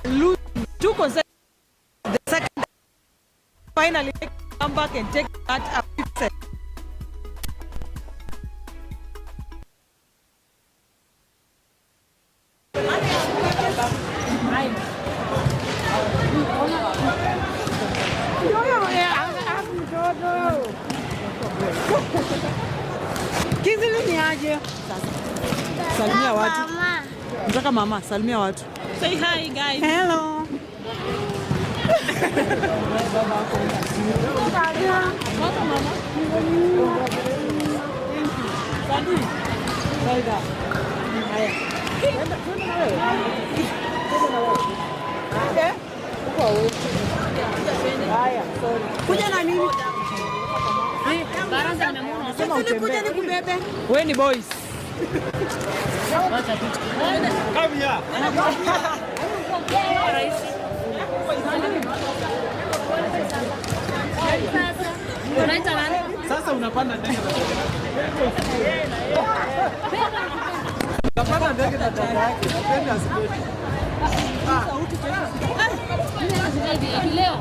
lose 2 consecutive. The second finally come back and take that up. Salimia watu. Nataka mama, salimia watu. Say hi guys. Hello. Kuja na nini? Kuja nikubebe. Wewe ni boys. Come here. Sasa unapanda ndege. Unapanda ndege na dada yake. Napenda sport. Leo.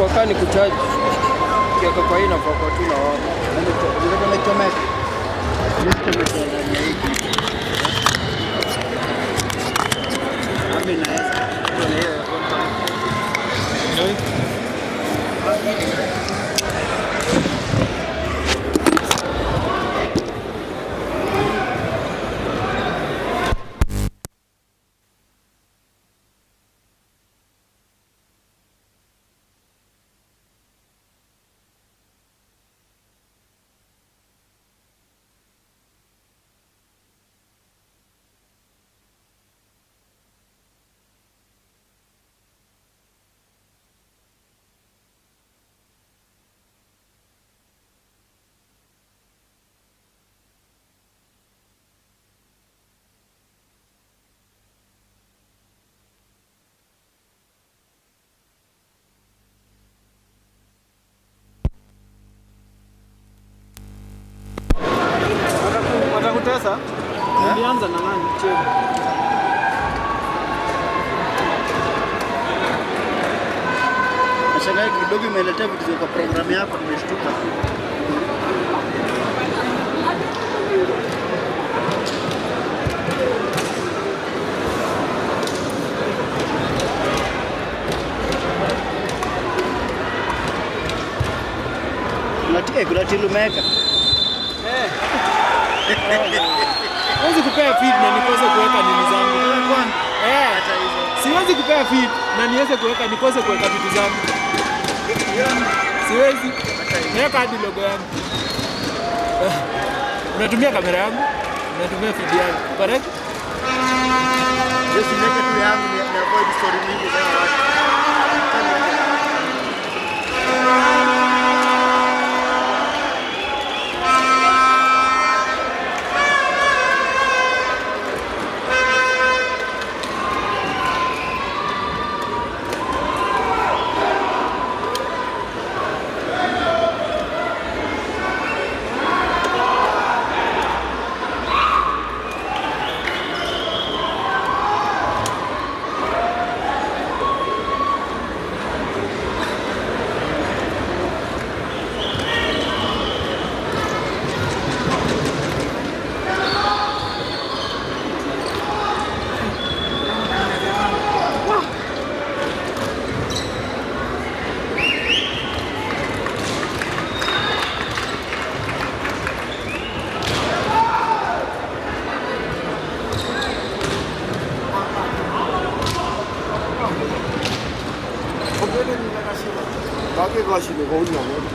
kwa kani kuchaji. Kiaka kwa hii na kwa tu na wao. Ndio nimechomeka. Mimi naweza. Watakutesa? Nilianza na nani? Chema. Nashangaa kidogo imeletea vitu kwa programu yako nimeshtuka. Kuna tilu meka. Siwezi kupea feed na nikose kuweka nini zangu. Siwezi kupea feed na niweze kuweka nikose kuweka vitu zangu. Siwezi. Naweka hadi logo yangu. Unatumia kamera yangu, unatumia feed yangu. Correct? Yes, nimeka tu yangu ni avoid story mingi za watu. 가게 가시는 거 없냐고.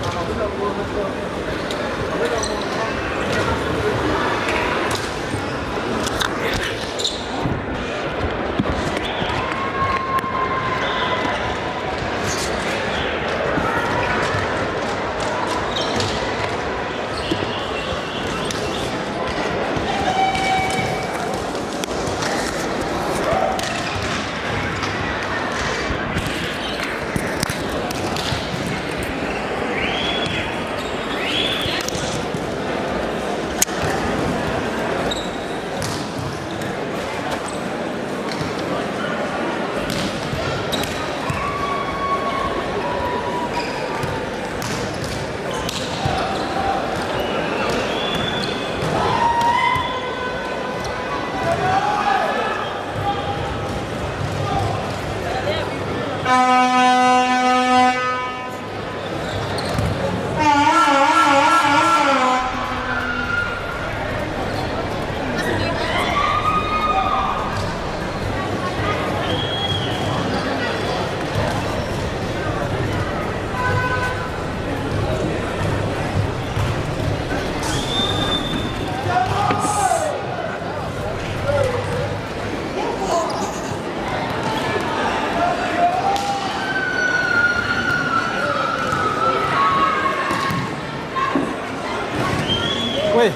Wewe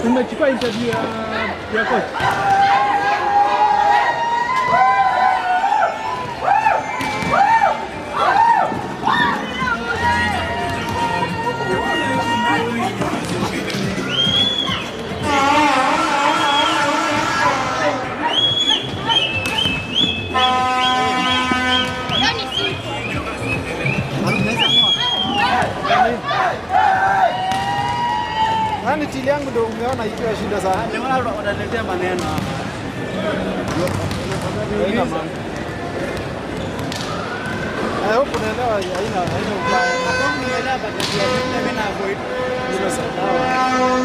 umechukua interview ya coach? Unaona ikiwa shida sana. Ni wao wanaletea maneno hapa. Haina maana. I hope unaelewa haina ubaya. Hapo nielewa basi ya mimi na avoid. Hilo sawa.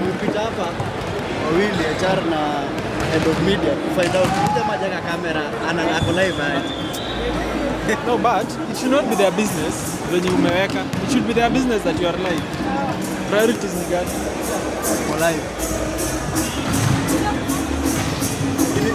Umepita hapa wawili HR na head of media to find out ile majaga kamera ana ako live aje. No, but it should not be their business when umeweka. It should be their business that you are live. Priorities ni gani? Ako live. Ini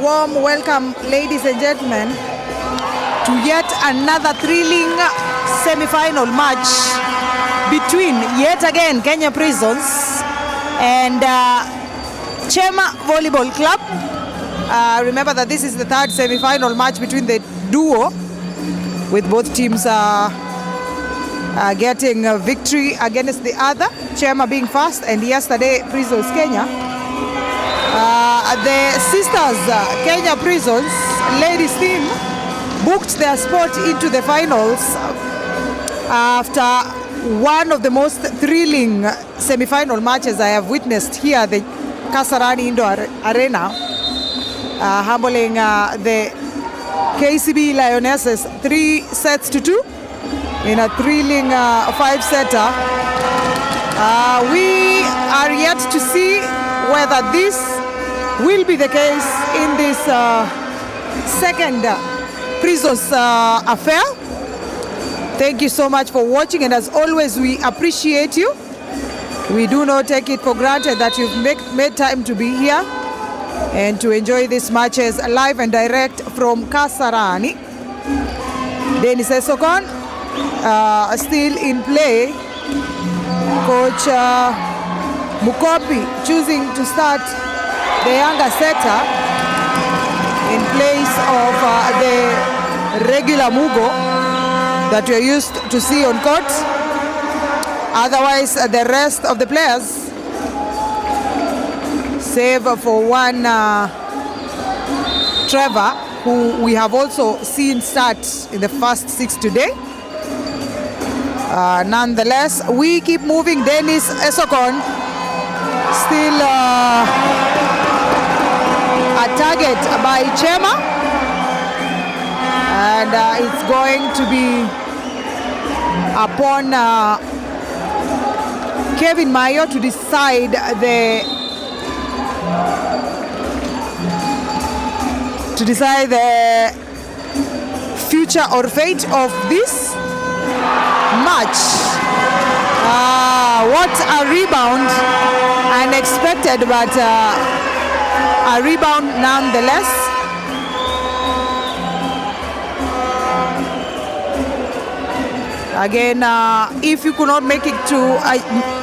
warm welcome, ladies and gentlemen, to yet another thrilling semi-final match between, yet again, Kenya Prisons and Chema Volleyball Club. Remember that this is the third semi-final match between the duo, with both teams getting a victory against the other, Chema being first, and yesterday Prisons Kenya. The sisters Kenya Prisons ladies team booked their spot into the finals after one of the most thrilling semi-final matches I have witnessed here at the Kasarani Indoor Arena, humbling the KCB Lionesses 3-2 in a thrilling 5-setter. We are yet to see whether this will be the case in this second Prisons affair. Thank you so much for watching, and as always, we appreciate you. We do not take it for granted that you've made time to be here and to enjoy these matches live and direct from Kasarani. Dennis Esokon still in play. Coach Mukopi choosing to start the younger setter in place of the regular Mugo that you're used to see on court. Otherwise, the rest of the players, save for one Trevor, who we have also seen start in the first 6 today. Nonetheless, we keep moving. Dennis Esokon still a target by Chema, and it's going to be upon Kevin Mayo to decide the future or fate of this match. What a rebound, unexpected, but a rebound nonetheless. Again, if you could not make it to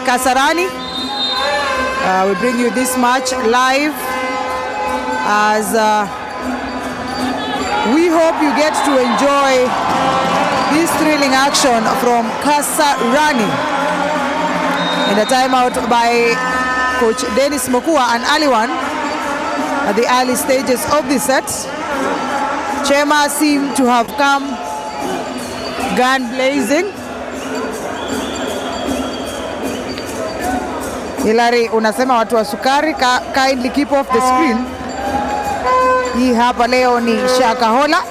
Kasarani, we bring you this match live, as we hope you get to enjoy this thrilling action from Kasarani. And a timeout by Coach Dennis Mokua, an early one at the early stages of the set. Chema seemed to have come gun blazing. Hilary, unasema watu wa sukari, kindly keep off the screen. Hii hapa leo ni Shakahola.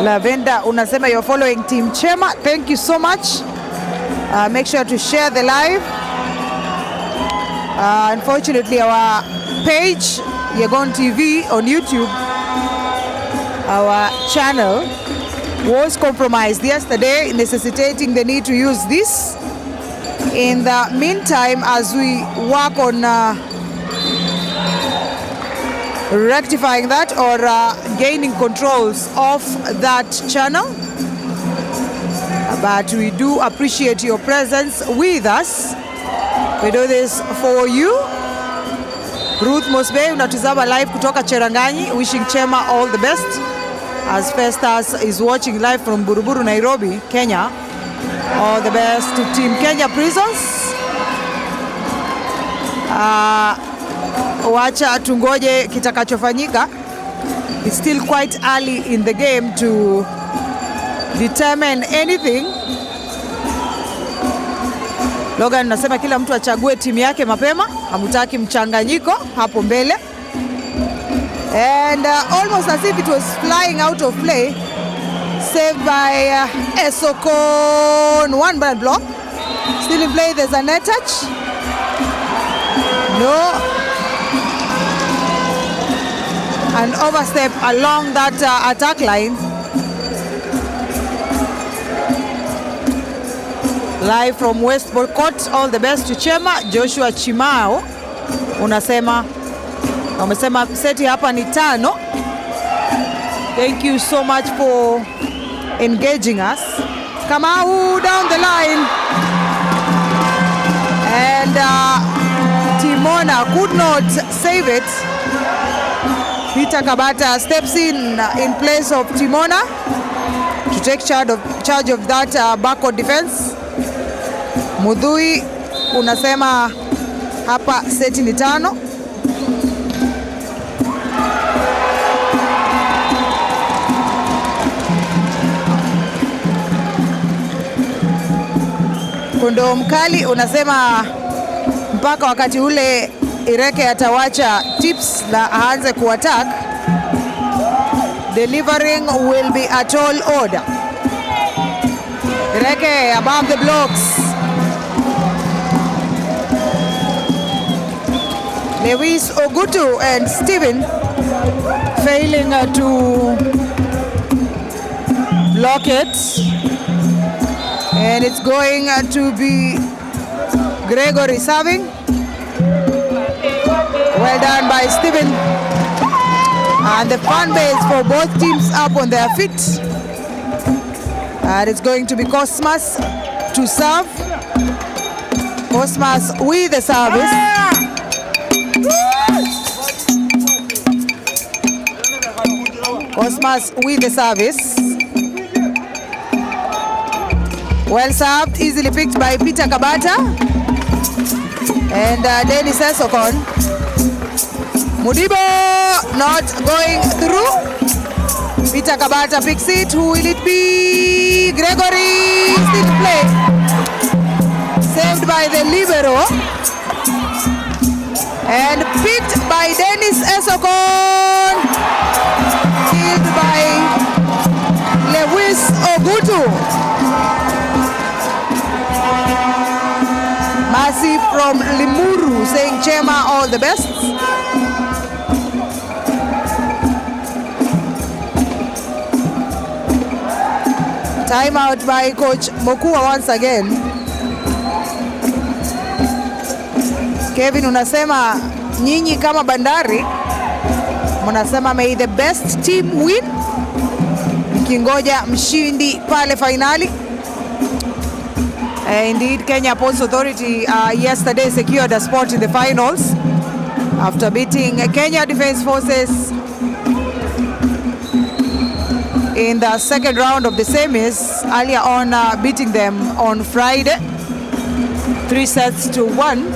Lavenda, unasema you're following Team Chema. Thank you so much. Make sure to share the live. Unfortunately, our page, Yegon TV on YouTube, our channel, was compromised yesterday, necessitating the need to use this. In the meantime, as we work on rectifying that or gaining controls of that channel, but we do appreciate your presence with us. We do this for you. Ruth Mosbe, unatizama live kutoka Cheranganyi, wishing Chema all the best, as Festus is watching live from Buruburu, Nairobi, Kenya. All the best to Team Kenya Prisons. Wacha tungoje kitakachofanyika. It's still quite early in the game to determine anything. Logan nasema kila mtu achague timu yake mapema, hamutaki mchanganyiko hapo mbele. And almost as if it was flying out of play, saved by Esokon, one bad block. Still in play, there's a net touch. No. An overstep along that attack line. live from West Boycott. All the best to Chema. Joshua Chimao umesema seti hapa ni 5. Thank you so much for engaging us. Kamau down the line, and Timona could not save it. Peter Kabata steps in place of Timona to take charge of that backward defense. Mudhui unasema hapa seti ni 5. Kundo Mkali unasema mpaka wakati ule Ireke atawacha tips na aanze kuattack, delivering will be a tall order. Ireke above the blocks. Lewis Ogutu and Steven failing to block it. And it's going to be Gregory serving. Well done by Steven. And the fan base for both teams up on their feet. And it's going to be Cosmas to serve. Cosmas with the service. Cosmas with the service. Well served, easily picked by Peter Kabata and Dennis Esokon. Mudibo not going through. Peter Kabata picks it. Who will it be? Gregory still play. Saved by the libero and picked by Dennis Esokon. Killed by Lewis Ogutu. Mercy from Limuru saying Chema all the best. Timeout by Coach Mokua once again. Kevin unasema nyinyi kama Bandari mnasema may the best team win, mkingoja mshindi pale finali. Indeed, Kenya Ports Authority yesterday secured a spot in the finals after beating Kenya Defence Forces in the second round of the semis, earlier on beating them on Friday 3-1.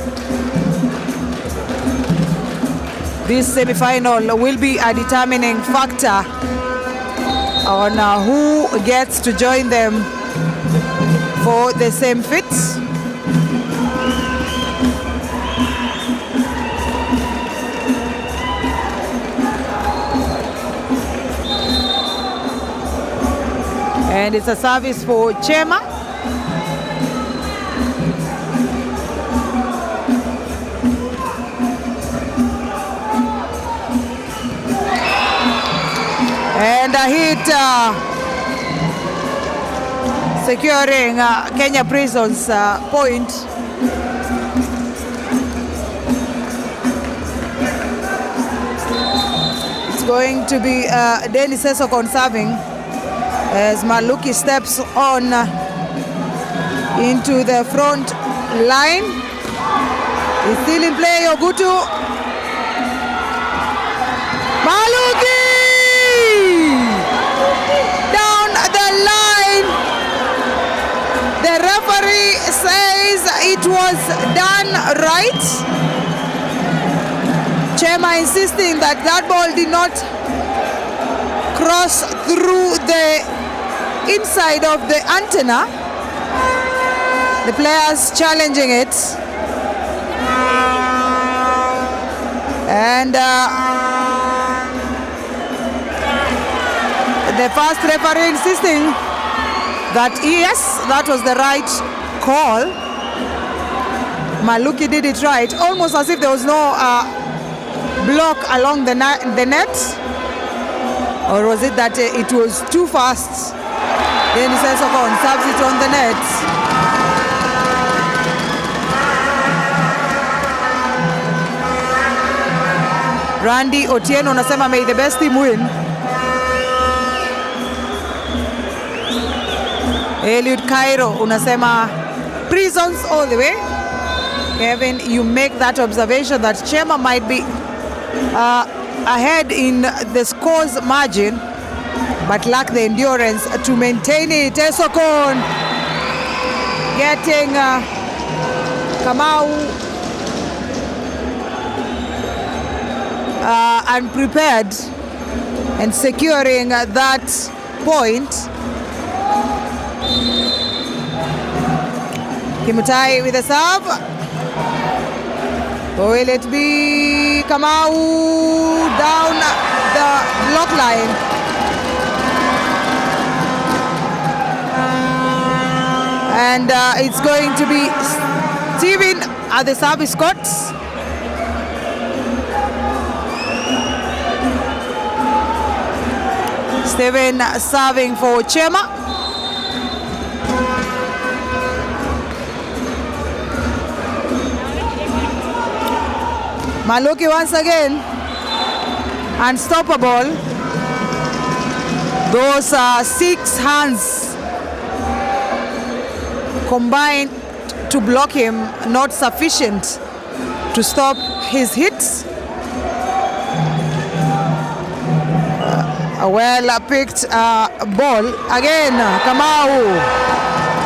This semi-final will be a determining factor on who gets to join them for the same fit. And it's a service for Chema. And a hit securing Kenya Prisons point. It's going to be Dennis Esokon serving as Maluki steps on into the front line. He's still in play, Ogutu. Maluki! Down the line. The referee says it was done right. Chema insisting that that ball did not cross through the inside of the antenna. The players challenging it. And the first referee insisting that yes, that was the right call. Maluki did it right, almost as if there was no block along the net. Or was it that it was too fast? Then Esokon serves it on the net. Randy Otieno unasema may the best team win. Eliud Cairo unasema Prisons all the way. Kevin, you make that observation that Chema might be ahead in the scores margin but lack the endurance to maintain it. Esokon getting Kamau unprepared and securing that point. Kimutai with a serve. Will it be Kamau down the block line? And it's going to be Steven at the service court. Steven serving for Chema. Maluki once again, unstoppable. Those 6 hands combined to block him, not sufficient to stop his hits. A well-picked ball. Again, Kamau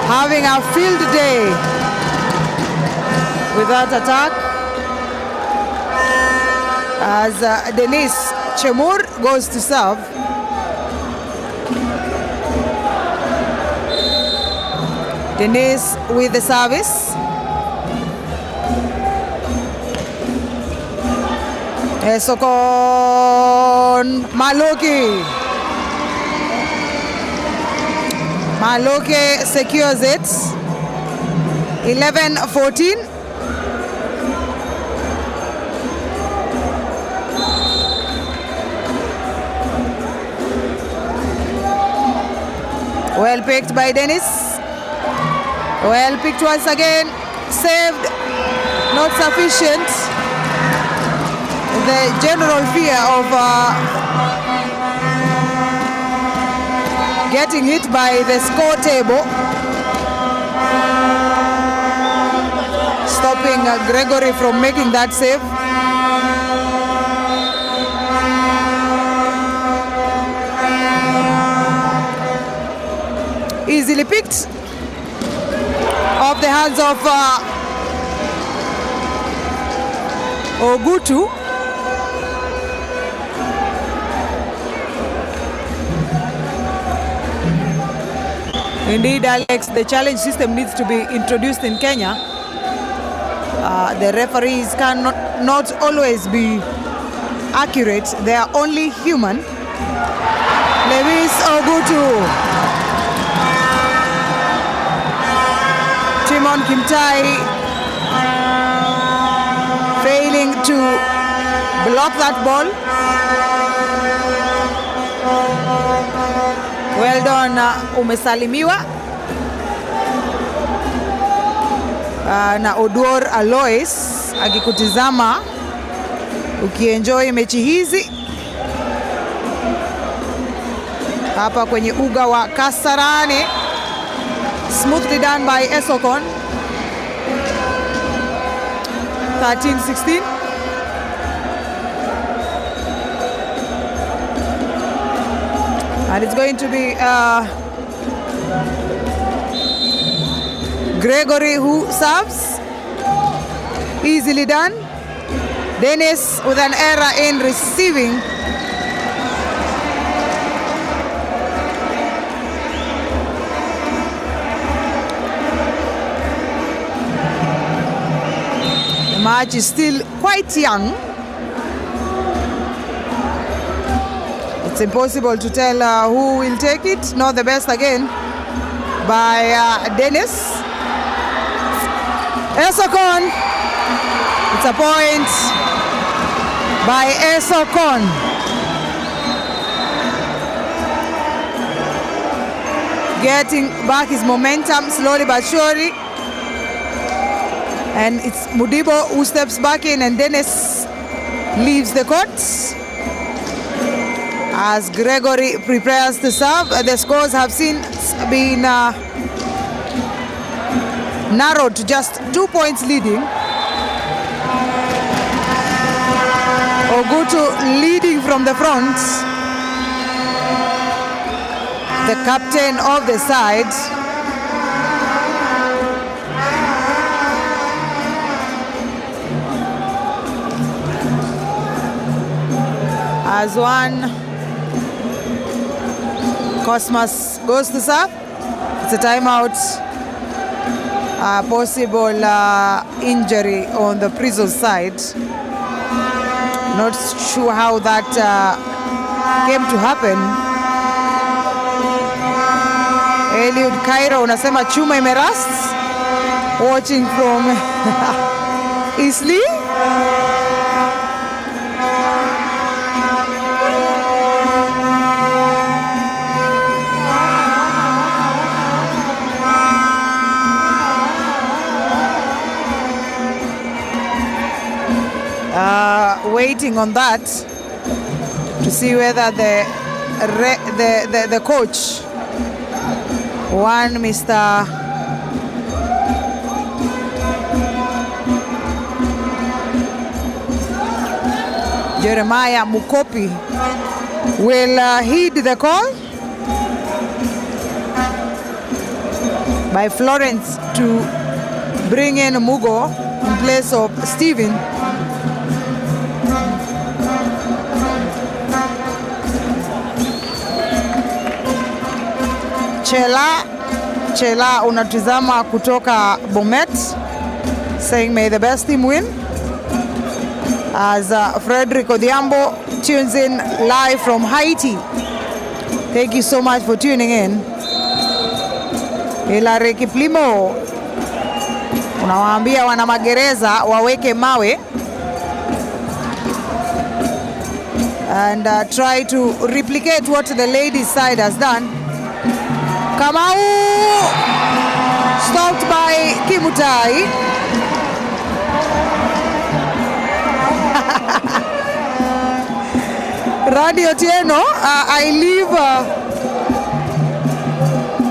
having a field day with that attack. As Denis Chemur goes to serve. Denis with the service. Esokon Maluki. Maluki secures it. 11-14. Well picked by Dennis. Well picked once again. Saved. Not sufficient. The general fear of getting hit by the score table. Stopping Gregory from making that save. Easily picked off the hands of Ogutu. Indeed, Alex, the challenge system needs to be introduced in Kenya. The referees cannot not always be accurate. They are only human. Lewis Ogutu. Timon Kimtai failing to block that ball. Well done, umesalimiwa na Oduor Alois akikutizama ukienjoy mechi hizi hapa kwenye uga wa Kasarani. Smoothly done by Esokon. 13-16. And it's going to be Gregory who serves. Easily done. Dennis with an error in receiving. The match is still quite young. It's impossible to tell who will take it. Not the best again by Dennis. Esokon. It's a point by Esokon. Getting back his momentum slowly but surely. And it's Mudibo who steps back in, and Dennis leaves the court. As Gregory prepares to serve, the scores have been narrowed to just 2 points leading. Ogutu leading from the front. The captain of the side. As one Cosmas goes to serve, it's a timeout. Possible injury on the Prisons side. Not sure how that came to happen. Eliud Cairo unasema chuma imerust. Watching from Eastleigh. Waiting on that to see whether the coach, one Mr. Jeremiah Mukopi, will heed the call by Florence to bring in Mugo in place of Stephen. Chela unatizama kutoka Bomet, saying may the best team win. As Frederick Odhiambo tunes in live from Haiti. Thank you so much for tuning in. Hilary Kiplimo unawaambia wana magereza waweke mawe and try to replicate what the ladies side has done. Kamau stopped by Kimutai. Radio Tieno, I leave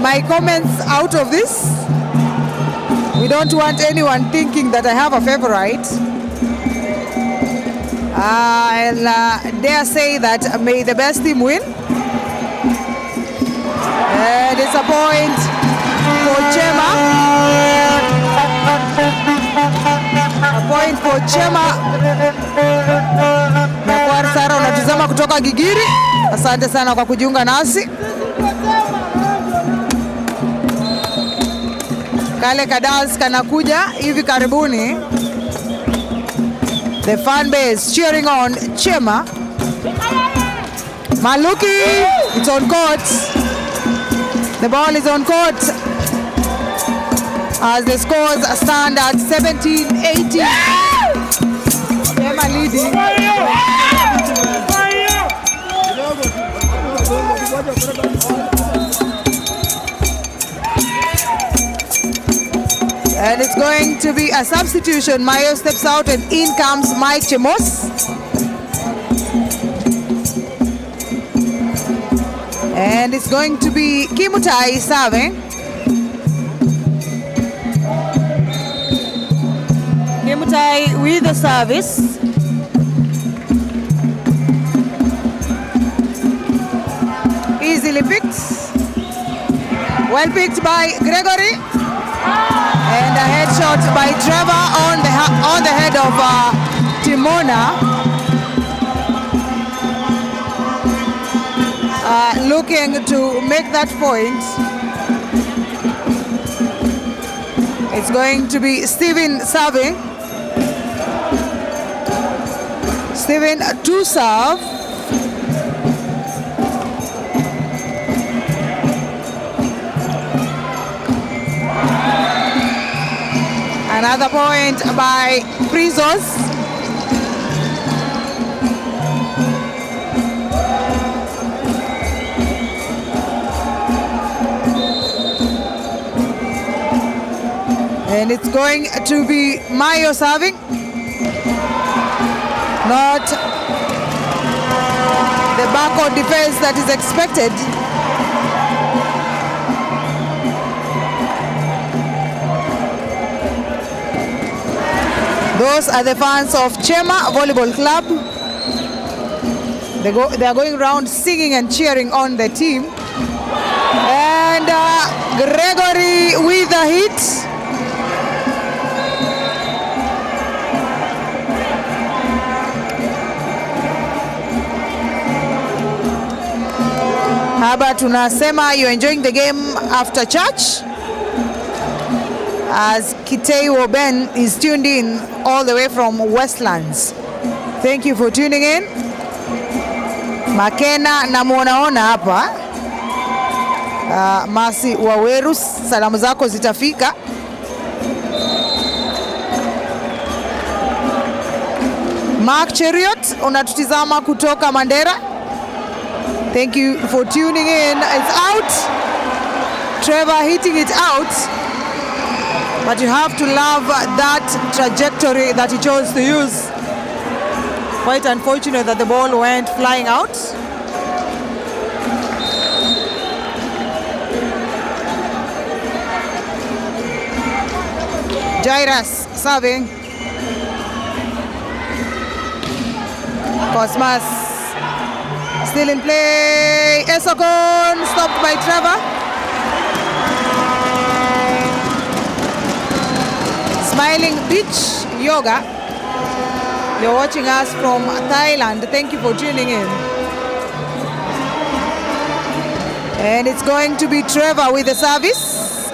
my comments out of this. We don't want anyone thinking that I have a favorite. I'll dare say that may the best team win. And it's a point for Chema. A point for Chema. Nakwari Sara unatizama kutoka Gigiri. Asante sana kwa kujiunga nasi. Kale kadals kanakuja hivi karibuni. The fan base cheering on Chema. Maluki, it's on court. The ball is on court as the scores stand at 17-18. Chema leading. And it's going to be a substitution. Mayo steps out and in comes Mike Chemos. And it's going to be Kimutai serving. Kimutai with the service. Easily picked. Well picked by Gregory. And a headshot by Trevor on the head of Timona. Looking to make that point. It's going to be Steven serving. Steven to serve. Another point by Prisons. And it's going to be Mayo serving. Not the backward defense that is expected. Those are the fans of Chema Volleyball Club. They are going around singing and cheering on the team. And Gregory with a hit. Haba tunasema you're enjoying the game after church. As Kitei Ben is tuned in all the way from Westlands. Thank you for tuning in. Makena na muonaona hapa. Masi Waweru, salamu zako zitafika. Mark Cheriot, unatutizama kutoka Mandera. Thank you for tuning in. It's out. Trevor hitting it out. But you have to love that trajectory that he chose to use. Quite unfortunate that the ball went flying out. Jairus serving. Cosmas still in play. Esokon stopped by Trevor. Smiling Beach Yoga. You're watching us from Thailand. Thank you for tuning in. And it's going to be Trevor with the service.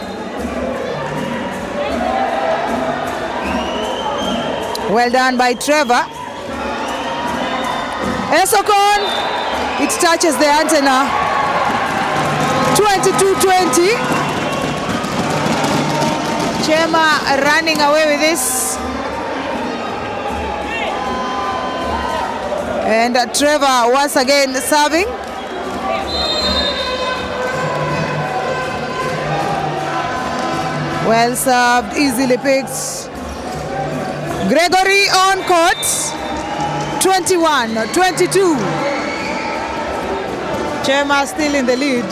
Well done by Trevor. Esokon, it touches the antenna. 22-20. Chema running away with this. And Trevor once again serving. Well served, easily picked. Gregory on court. 21-22. Chema still in the lead.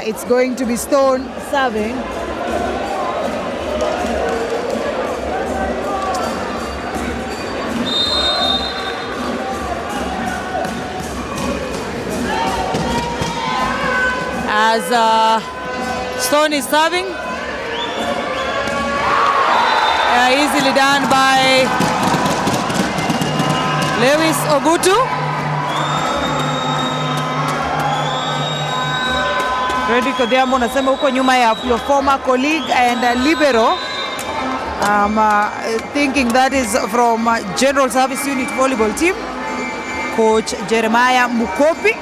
It's going to be Stone serving. As Stone is serving. Easily done by Lewis Ogutu. Freddy Kodhiambo unasema uko nyuma ya your former colleague and libero. Thinking that is from General Service Unit Volleyball Team, Coach Jeremiah Mukopi.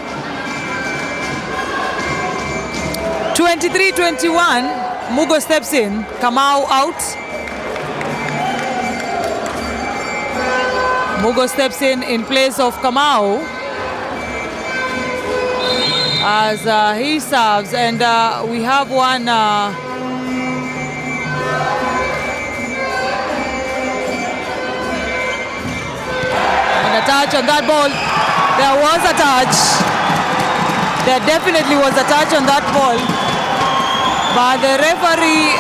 23-21, Mugo steps in, Kamau out. Mugo steps in place of Kamau as he serves, and we have one and a touch on that ball. There was a touch. There definitely was a touch on that ball, but the referee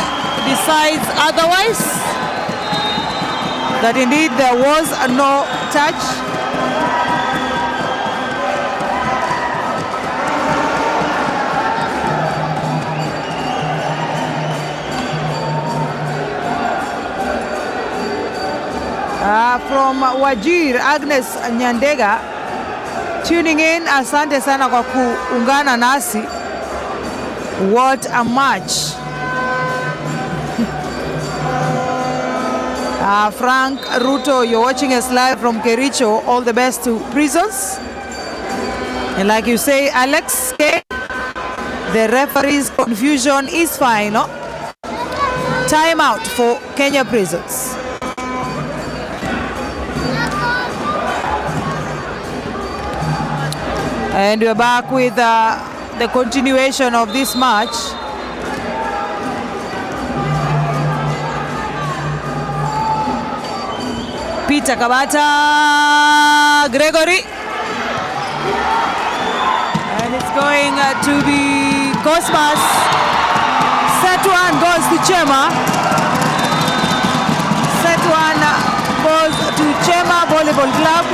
decides otherwise. That indeed there was no touch. From Wajir, Agnes Nyandega tuning in. Asante sana kwa kuungana nasi. What a match. Frank Ruto, you're watching us live from Kericho. All the best to Prisons. And like you say, Alex K, the referee's confusion is final. Time out for Kenya Prisons. And we're back with the continuation of this match. Peter Kabata, Gregory. And it's going to be Cosmas. Set one goes to Chema. Set one goes to Chema Volleyball Club.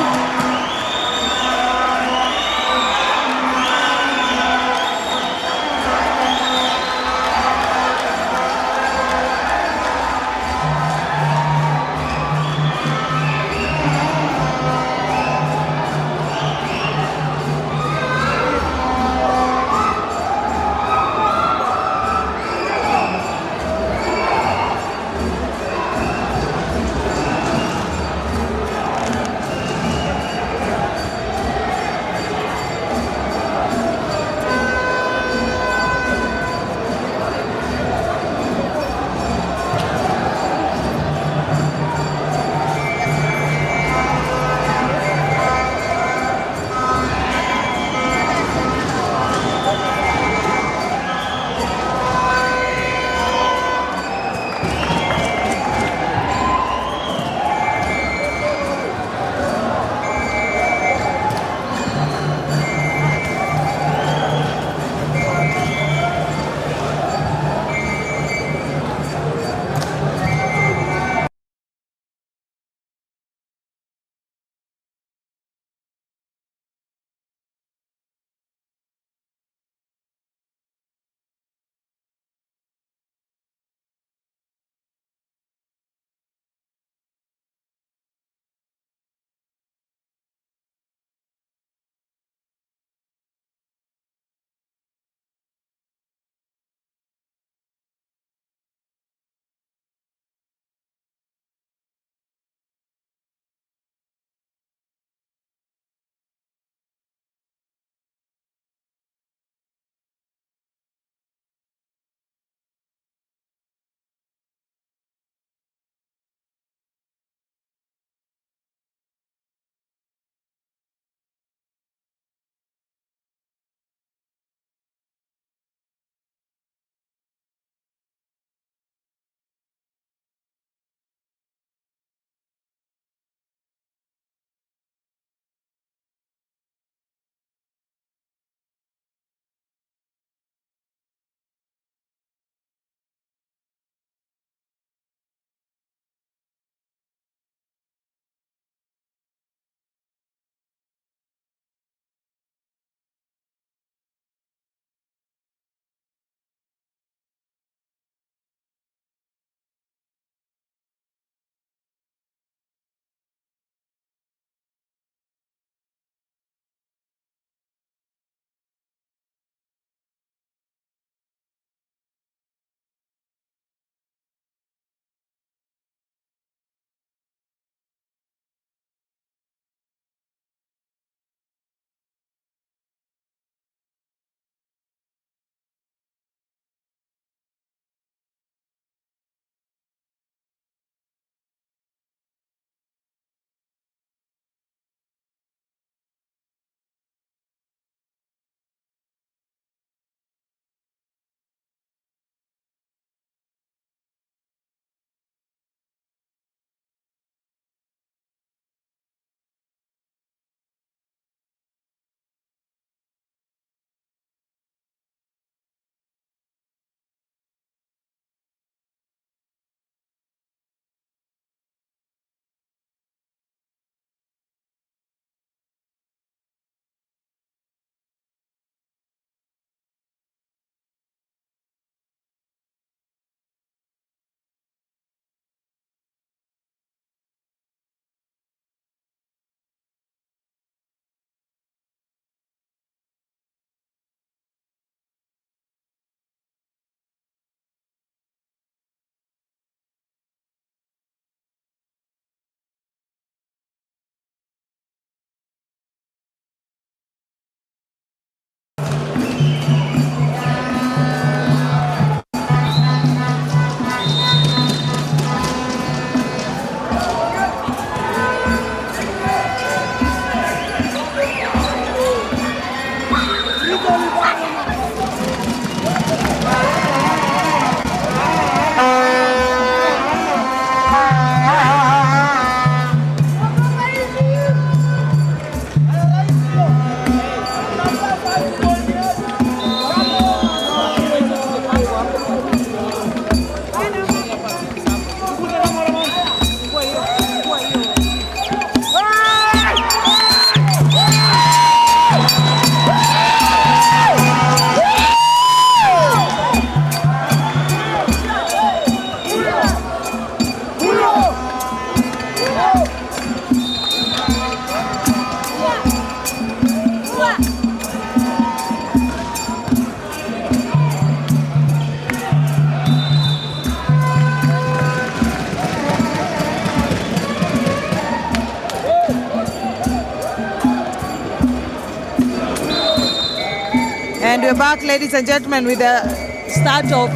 are back, ladies and gentlemen, with the start of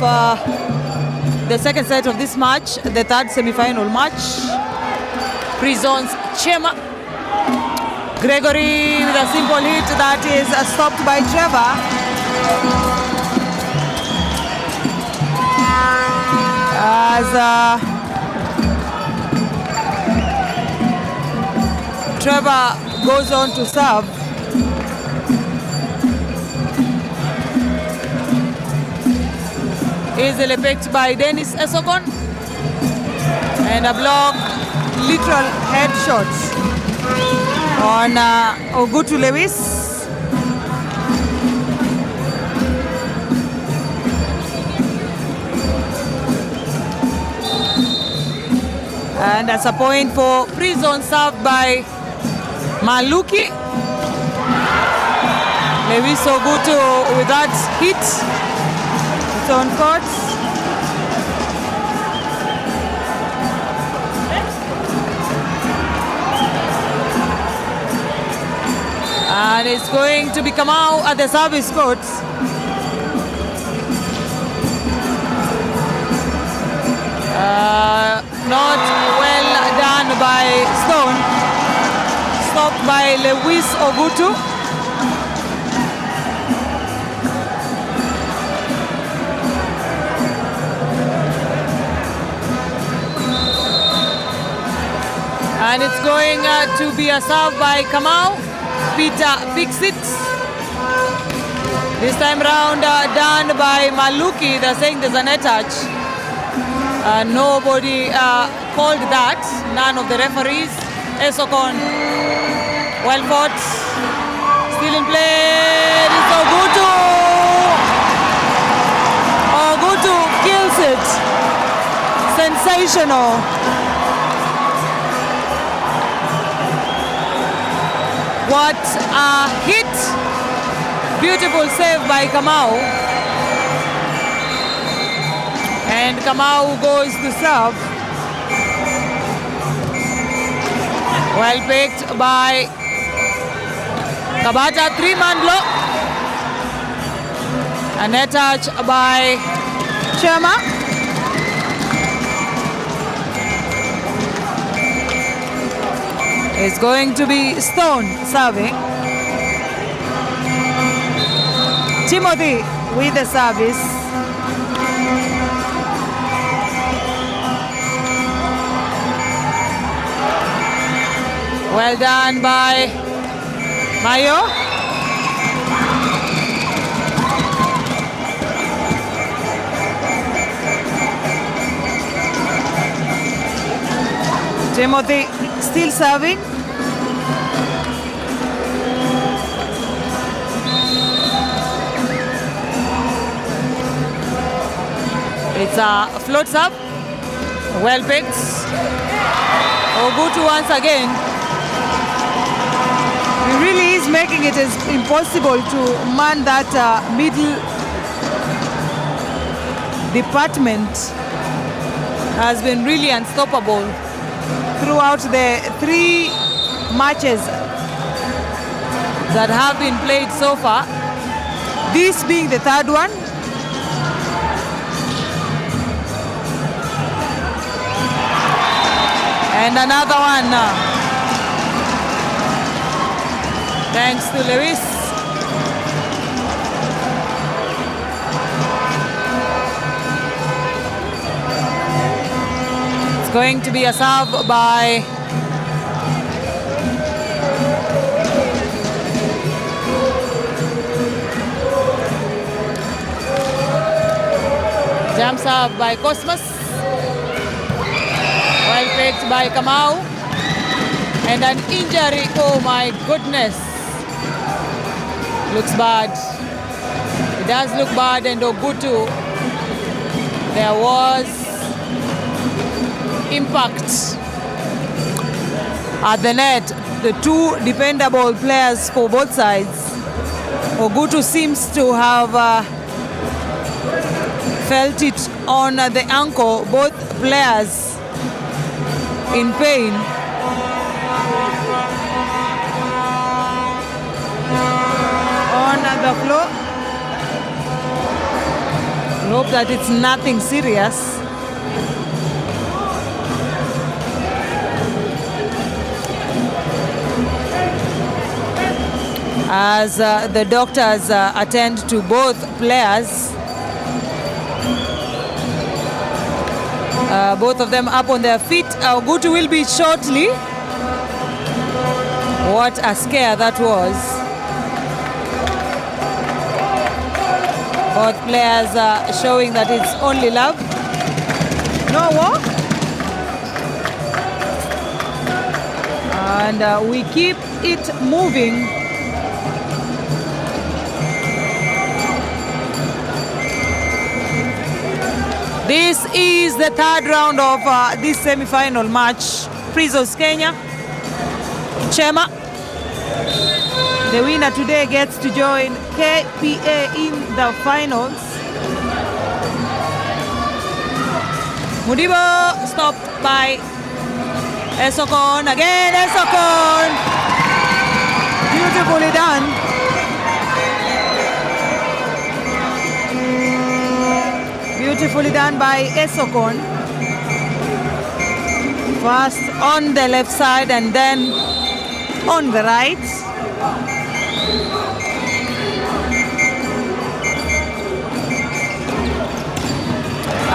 the second set of this match, the third semi-final match. Prisons Chema. Gregory with a simple hit that is stopped by Trevor. As Trevor goes on to serve. Easily picked by Dennis Esokon. And a block, literal headshots on Ogutu Lewis. And that's a point for Prison, served by Maluki. Lewis Ogutu with that hit. It's on court. And it's going to be Kamau at the service court. Not well done by Stone. Stopped by Lewis Ogutu. And it's going to be a serve by Kamau. Peter picks it. This time round done by Maluki. They're saying there's a net touch. Nobody called that. None of the referees. Esokon, well fought. Still in play. It's Ogutu. Ogutu kills it. Sensational. What a hit! Beautiful save by Kamau. And Kamau goes to serve. Well picked by Kabata, 3-man block. A net touch by Chema. It's going to be Stone serving. Timothy with the service. Well done by Mayo. Timothy still serving. It's a floats up. Well picked. Ogutu once again. He really is making it as impossible to man that middle department. Has been really unstoppable throughout the 3 matches that have been played so far. This being the 3rd one. And another one. Thanks to Lewis. It's going to be a serve by jump serve by Cosmos. Well picked by Kamau. And an injury, oh my goodness. Looks bad. It does look bad, and Ogutu, there was impact at the net. The 2 dependable players for both sides. Ogutu seems to have felt it on the ankle, both players in pain. On the floor. Hope that it's nothing serious. As the doctors attend to both players. Both of them up on their feet. Gutu will be shortly. What a scare that was. Both players showing that it's only love. No war. And we keep it moving. This is the third round of this semi-final match. Prisons Kenya, Chema. The winner today gets to join KPA in the finals. Mudibo stopped by Esokon. Again, Esokon. Beautifully done. Beautifully done by Esokon. First on the left side and then on the right.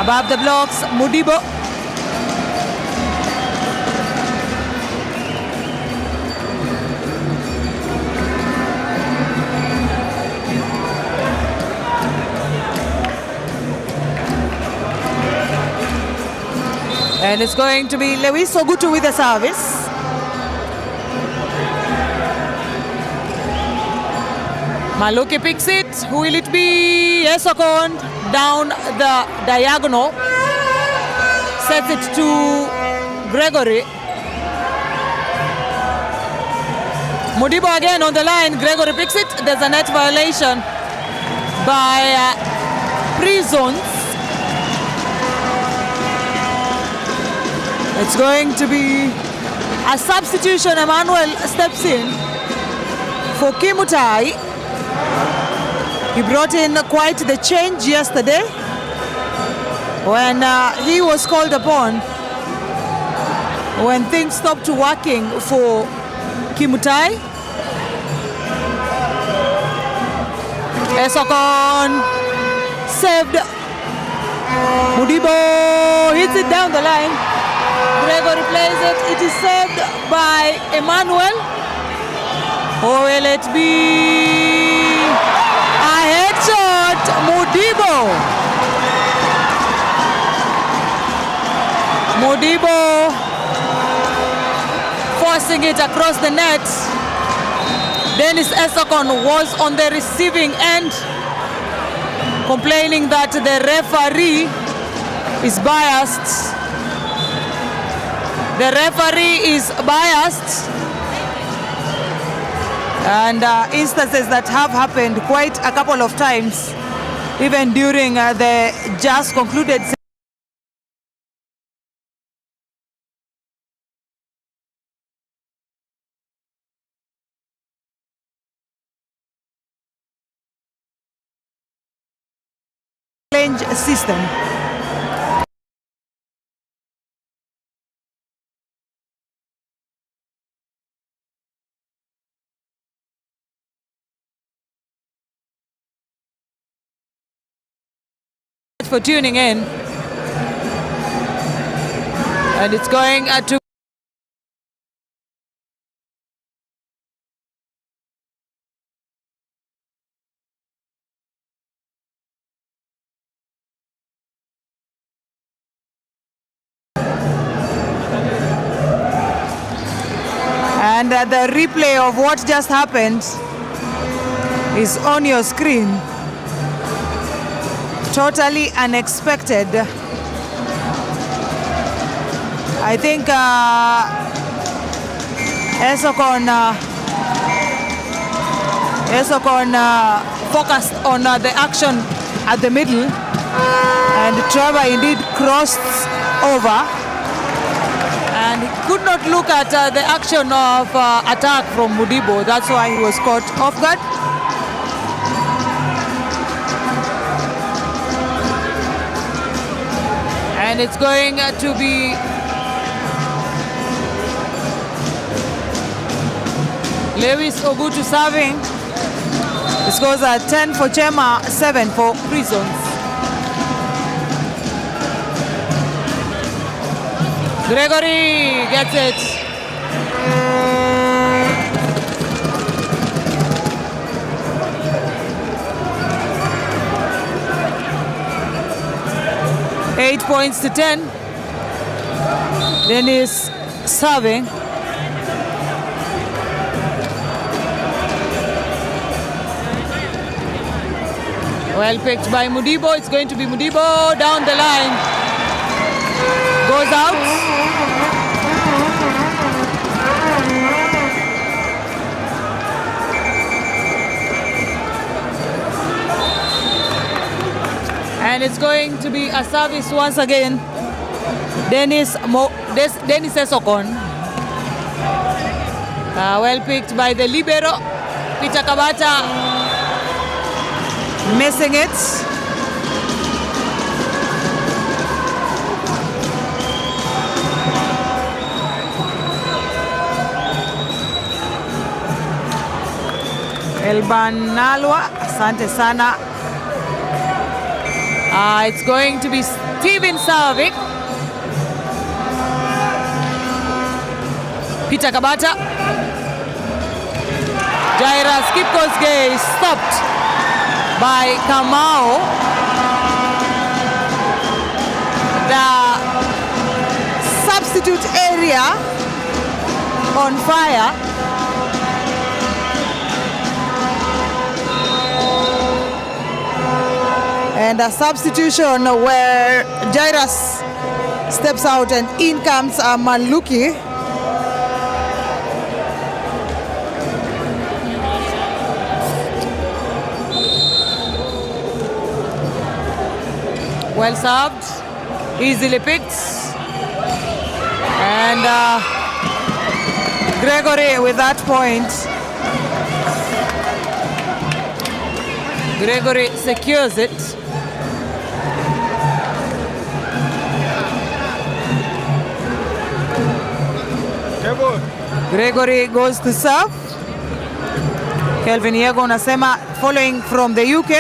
Above the blocks, Mudibo. And it's going to be Lewis Ogutu with the service. Maluki picks it. Who will it be? Esokon down the diagonal. Sets it to Gregory. Mudibo again on the line. Gregory picks it. There's a net violation by Prisons. It's going to be a substitution. Emmanuel steps in for Kimutai. He brought in quite the change yesterday when he was called upon, when things stopped working for Kimutai. Esokon saved. Mudibo hits it down the line. Gregory plays it. It is saved by Emmanuel. Or will it be a headshot? Mudibo forcing it across the net. Dennis Esokon was on the receiving end, complaining that the referee is biased. The referee is biased, and instances that have happened quite a couple of times, even during the just concluded system. For tuning in, and it's going to and the replay of what just happened is on your screen. Totally unexpected. I think Esokon focused on the action at the middle, and Trevor indeed crossed over, and he could not look at the action of attack from Mudibo. That's why he was caught off guard. And it's going to be Lewis Ogutu serving. The scores are 10 for Chema, 7 for Prisons. Gregory gets it. Eight points to 10. Dennis serving. Well picked by Mudibo. It's going to be Mudibo down the line. Goes out. And it's going to be a service once again. Dennis Esokon. Well picked by the libero, Peter Kabata. Missing it. Elban Nalwa, asante sana. It's going to be Steven serving. Peter Kabata. Jaira Skipkosgei stopped by Kamau. The substitute area on fire. And a substitution where Jairus steps out and in comes Maluki. Well served, easily picked. And Gregory with that point. Gregory secures it. Gregory goes to serve. Kelvin Yego unasema following from the UK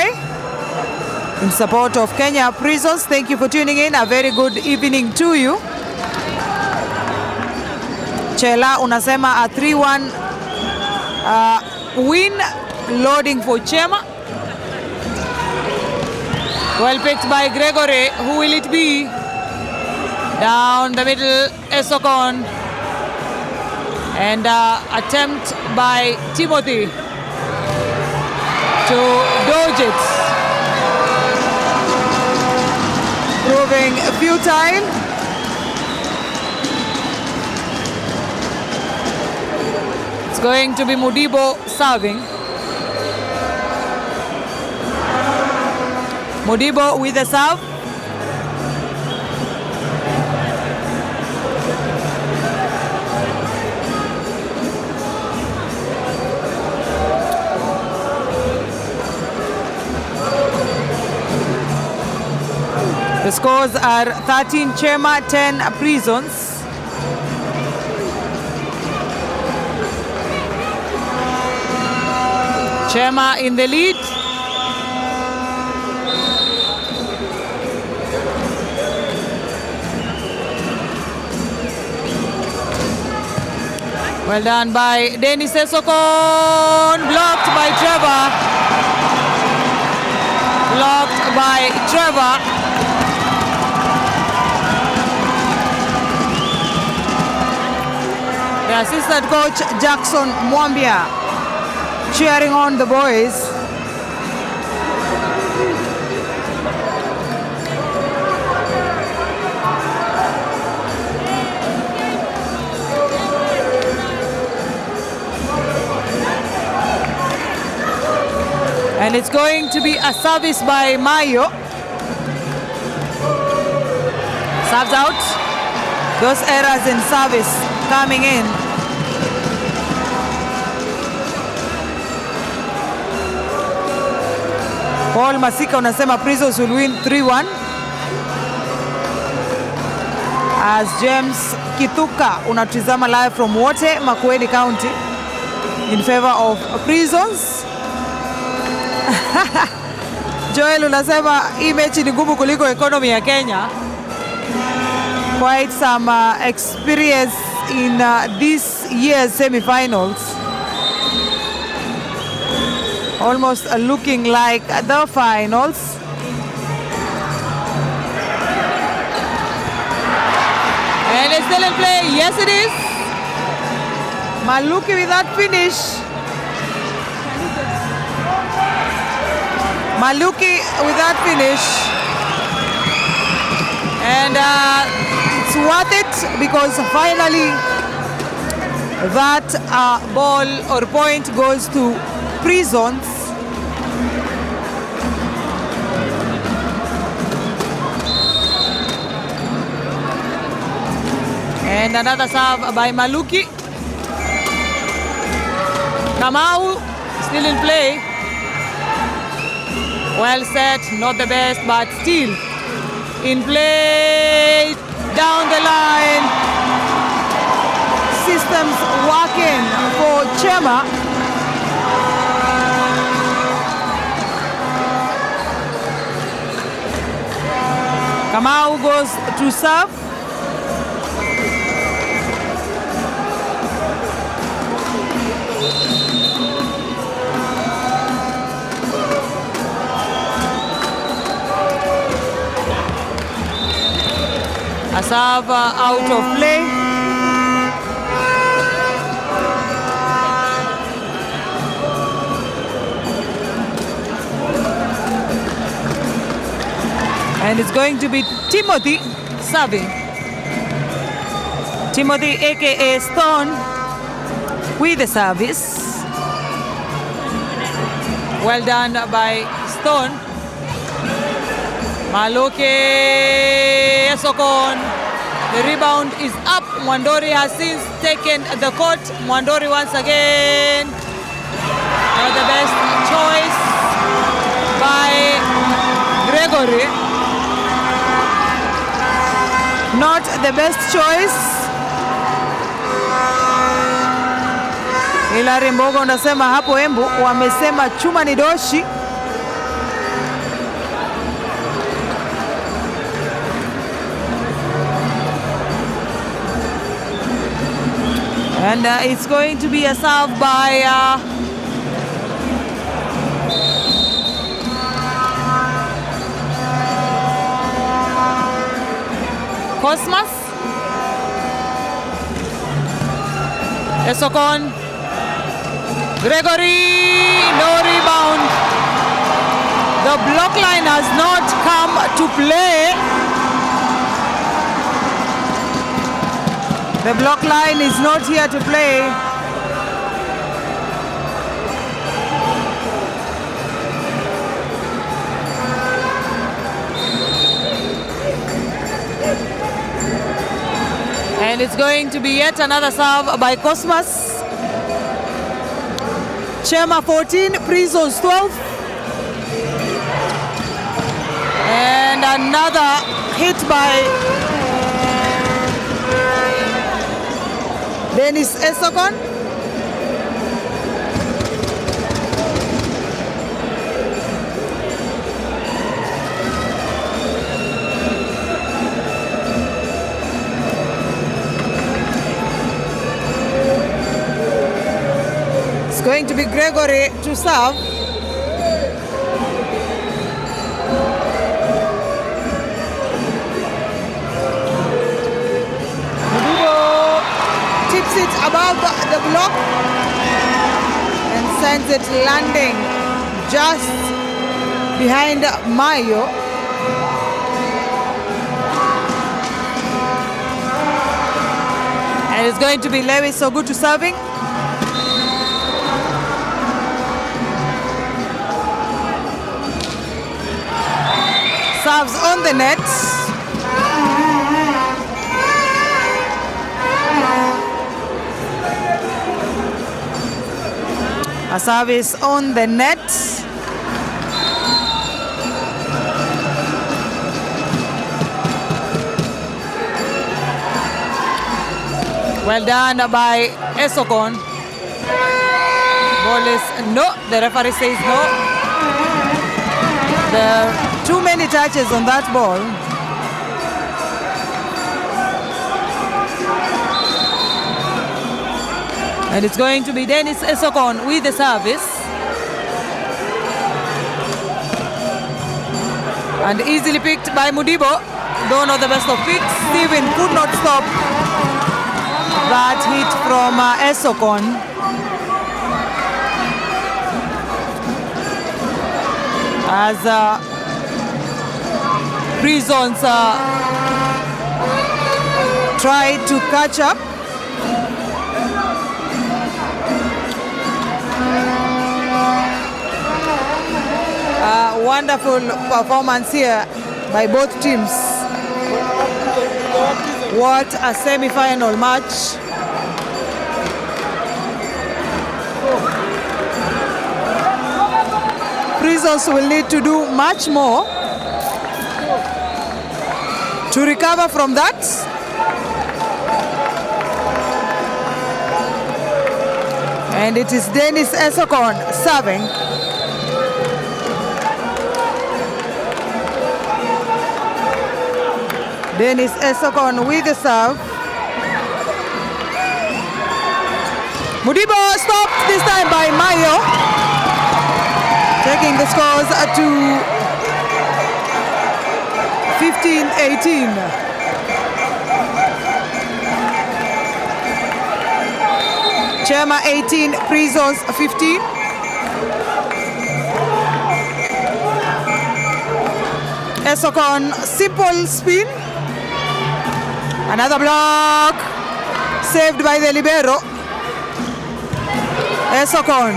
in support of Kenya Prisons. Thank you for tuning in. A very good evening to you. Chela unasema a 3-1 win, loading for Chema. Well picked by Gregory. Who will it be? Down the middle, Esokon. And attempt by Timothy to dodge it. Proving futile. It's going to be Mudibo serving. Mudibo with the serve. The scores are 13 Chema, 10 Prisons. Chema in the lead. Well done by Dennis Esokon. Blocked by Trevor. Blocked by Trevor. The assistant coach Jackson Mwambia cheering on the boys. And it's going to be a service by Mayo. Serves out. Those errors in service coming in. Paul Masika unasema Prisons will win 3-1. as James Kituka unatizama live from Wote, Makueni County in favor of Prisons. Joel unasema hii mechi ni ngumu kuliko economy ya Kenya. Quite some experience in this year's semifinals. Almost looking like the finals. And it's still in play. Yes, it is. Maluki with that finish. Maluki with that finish. And it's worth it because finally that ball or point goes to Prisons. And another serve by Maluki. Kamau still in play. Well set, not the best, but still in play. Down the line. Systems working for Chema. Kamau goes to serve. A serve out of play. And it's going to be Timothy serving. Timothy aka Stone with the service. Well done by Stone. Maloke Sokon. The rebound is up. Mwandori has since taken the court. Mwandori once again. Not the best choice by Gregory. Not the best choice. Hilary Mbogo unasema hapo Embu wamesema chuma ni doshi. And it's going to be a serve by Cosmas. Esokon. Gregory, no rebound. The block line has not come to play. The block line is not here to play. And it's going to be yet another serve by Cosmas. Chema 14, Prisons 12. And another hit by Dennis Esokon. It's going to be Gregory to serve. Tips it above the block and sends it landing just behind Mayo. And it's going to be Lewis so good to serving. Serves on the net. A service on the net. Well done by Esokon. Ball is no. The referee says no. There are too many touches on that ball. And it's going to be Dennis Esokon with the service. And easily picked by Mudibo. Though not the best of picks, Steven could not stop that hit from Esokon. As Prisons tried to catch up. Wonderful performance here by both teams. What a semi-final match. Prisons will need to do much more to recover from that. And it is Dennis Esokon serving. Dennis Esokon with the serve. Mudibo stopped this time by Mayo, taking the scores to 15-18. Chema 18, Prisons 15. Esokon simple spin. Another block saved by the libero. Esokon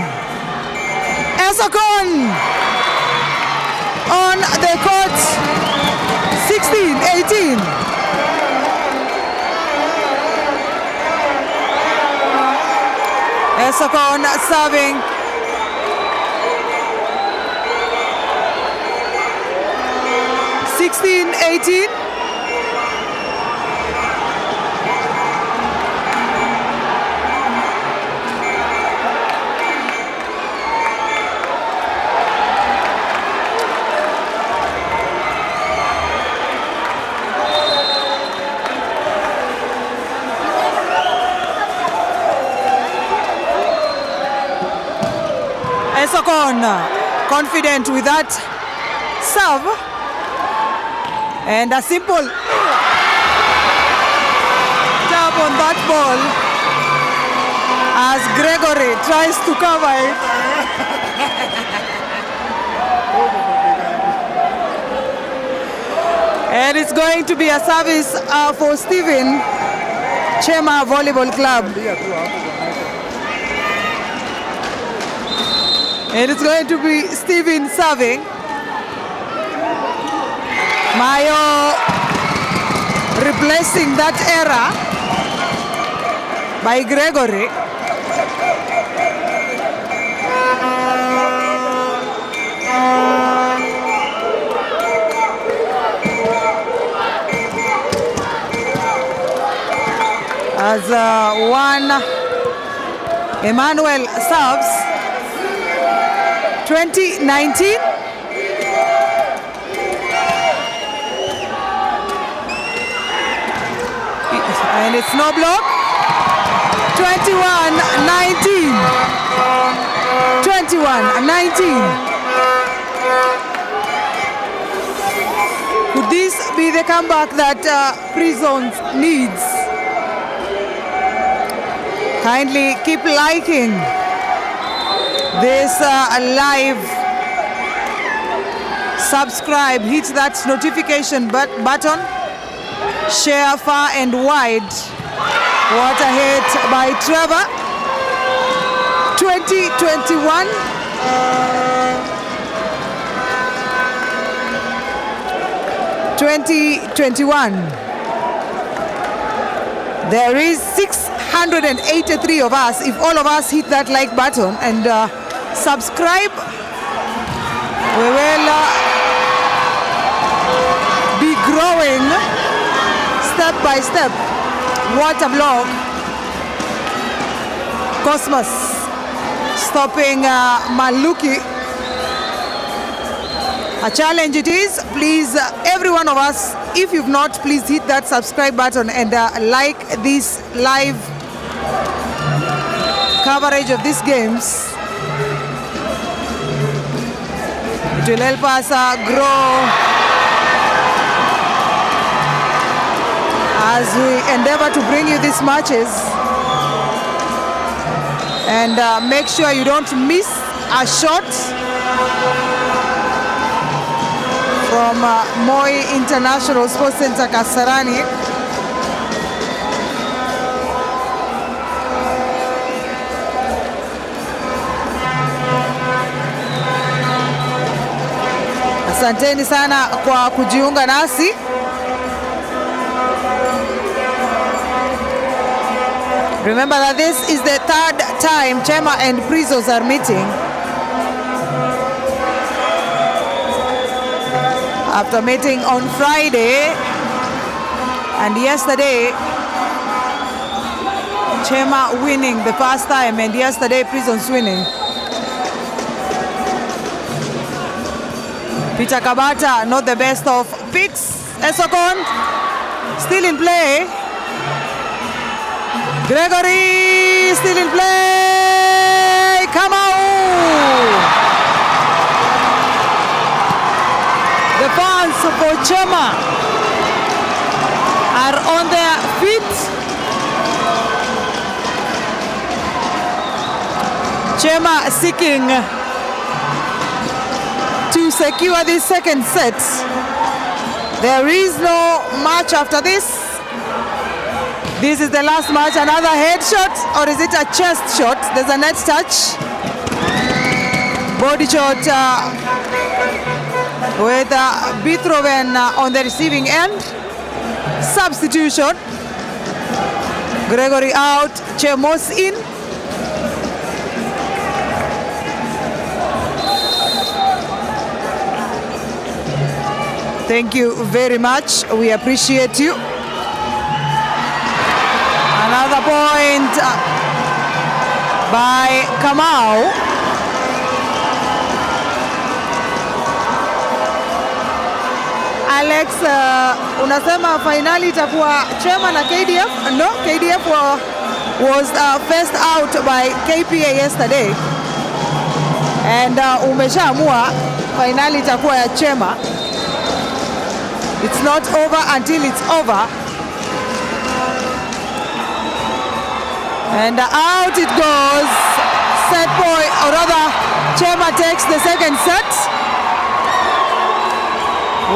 on the court. 16-18. Esokon serving. (16-18). Esokon confident with that serve, and a simple tap on that ball as Gregory tries to cover it. And it's going to be a service for Steven, Chema Volleyball Club. And it's going to be Steven serving. Mayo replacing that error by Gregory. As one Emmanuel serves. 2019. And it's no block. 21-19. 21-19. Could this be the comeback that Prisons needs? Kindly keep liking this live. Subscribe, hit that notification button, share far and wide. What a hit by Trevor. 2021. There is 683 of us. If all of us hit that like button and subscribe, we will be growing step by step. What a vlog Cosmos stopping Maluki. A challenge it is. Please, every one of us, if you've not, please hit that subscribe button and like this live coverage of these games. It will help us grow as we endeavor to bring you these matches. And make sure you don't miss a shot from Moi International Sports Center Kasarani. Asanteni sana kwa kujiunga nasi. Remember that this is the third time Chema and Prisons are meeting. After meeting on Friday and yesterday, Chema winning the first time and yesterday Prisons winning. Peter Kabata, not the best of picks. Esokon still in play. Gregory still in play. Kamau. The fans for Chema are on their feet. Chema seeking to secure this second set. There is no match after this. This is the last match. Another head shot, or is it a chest shot? There's a net touch. Body shot with Bitroven on the receiving end. Substitution. Gregory out, Chemos in. Thank you very much. We appreciate you. Another point by Kamau. Alex, unasema finali itakuwa Chema na KDF? No, KDF was first out by KPA yesterday. And umeshaamua finali itakuwa ya Chema. It's not over until it's over. And out it goes. Set point, or rather, Chema takes the second set.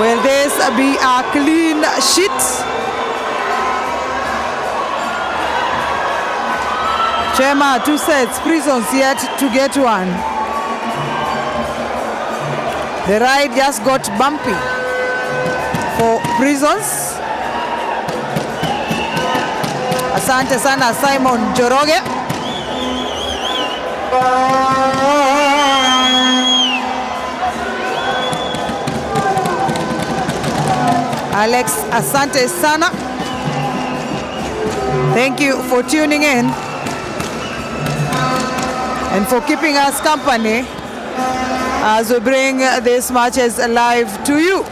Will this be a clean sheet? Chema 2 sets, Prisons yet to get one. The ride just got bumpy for Prisons. Asante sana Simon Joroge. Alex, asante sana. Thank you for tuning in and for keeping us company as we bring these matches live to you.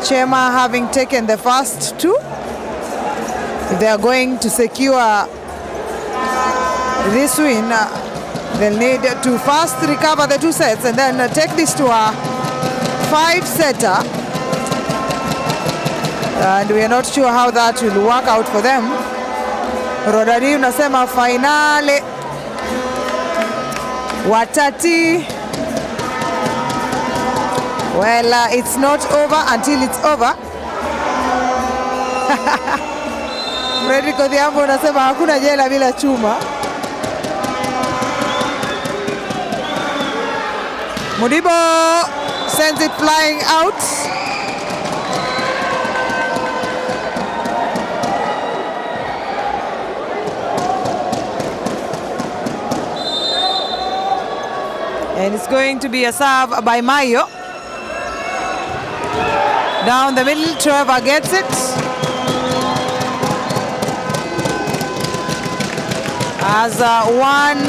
Chema having taken the first two. If they are going to secure this win, they'll need to first recover the 2 sets and then take this to a 5-setter. And we are not sure how that will work out for them. Rodari unasema finale watati. Well, it's not over until it's over. Fredrick Odhiambo unasema hakuna jela bila chuma. Mudibo sends it flying out. And it's going to be a serve by Mayo. Down the middle, Trevor gets it. As one,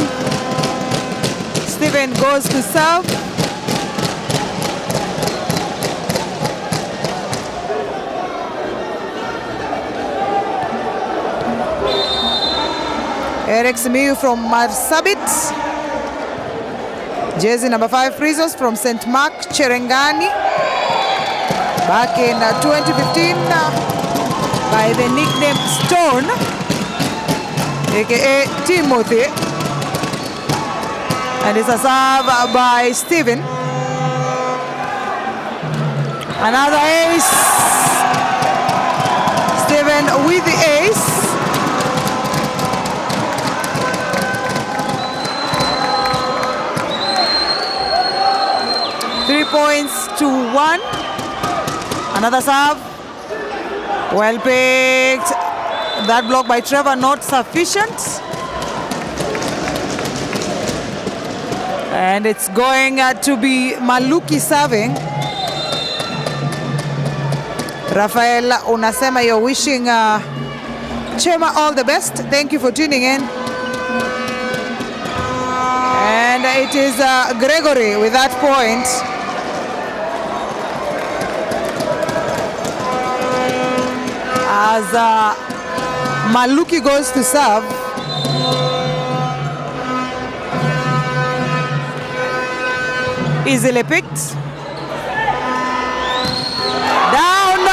Stephen goes to serve. Eric Simiyu from Marsabit. Jersey number 5 Prisons from St. Mark, Cherengani. Back in 2015 by the nickname Stone, aka Timothy. And it's a serve by Stephen. Another ace. Stephen with the ace. Three points to 1. Another serve. Well picked. That block by Trevor not sufficient. And it's going to be Maluki serving. Rafael unasema you're wishing Chema all the best. Thank you for tuning in. And it is Gregory with that point. As Maluki goes to serve. Easily picked. Down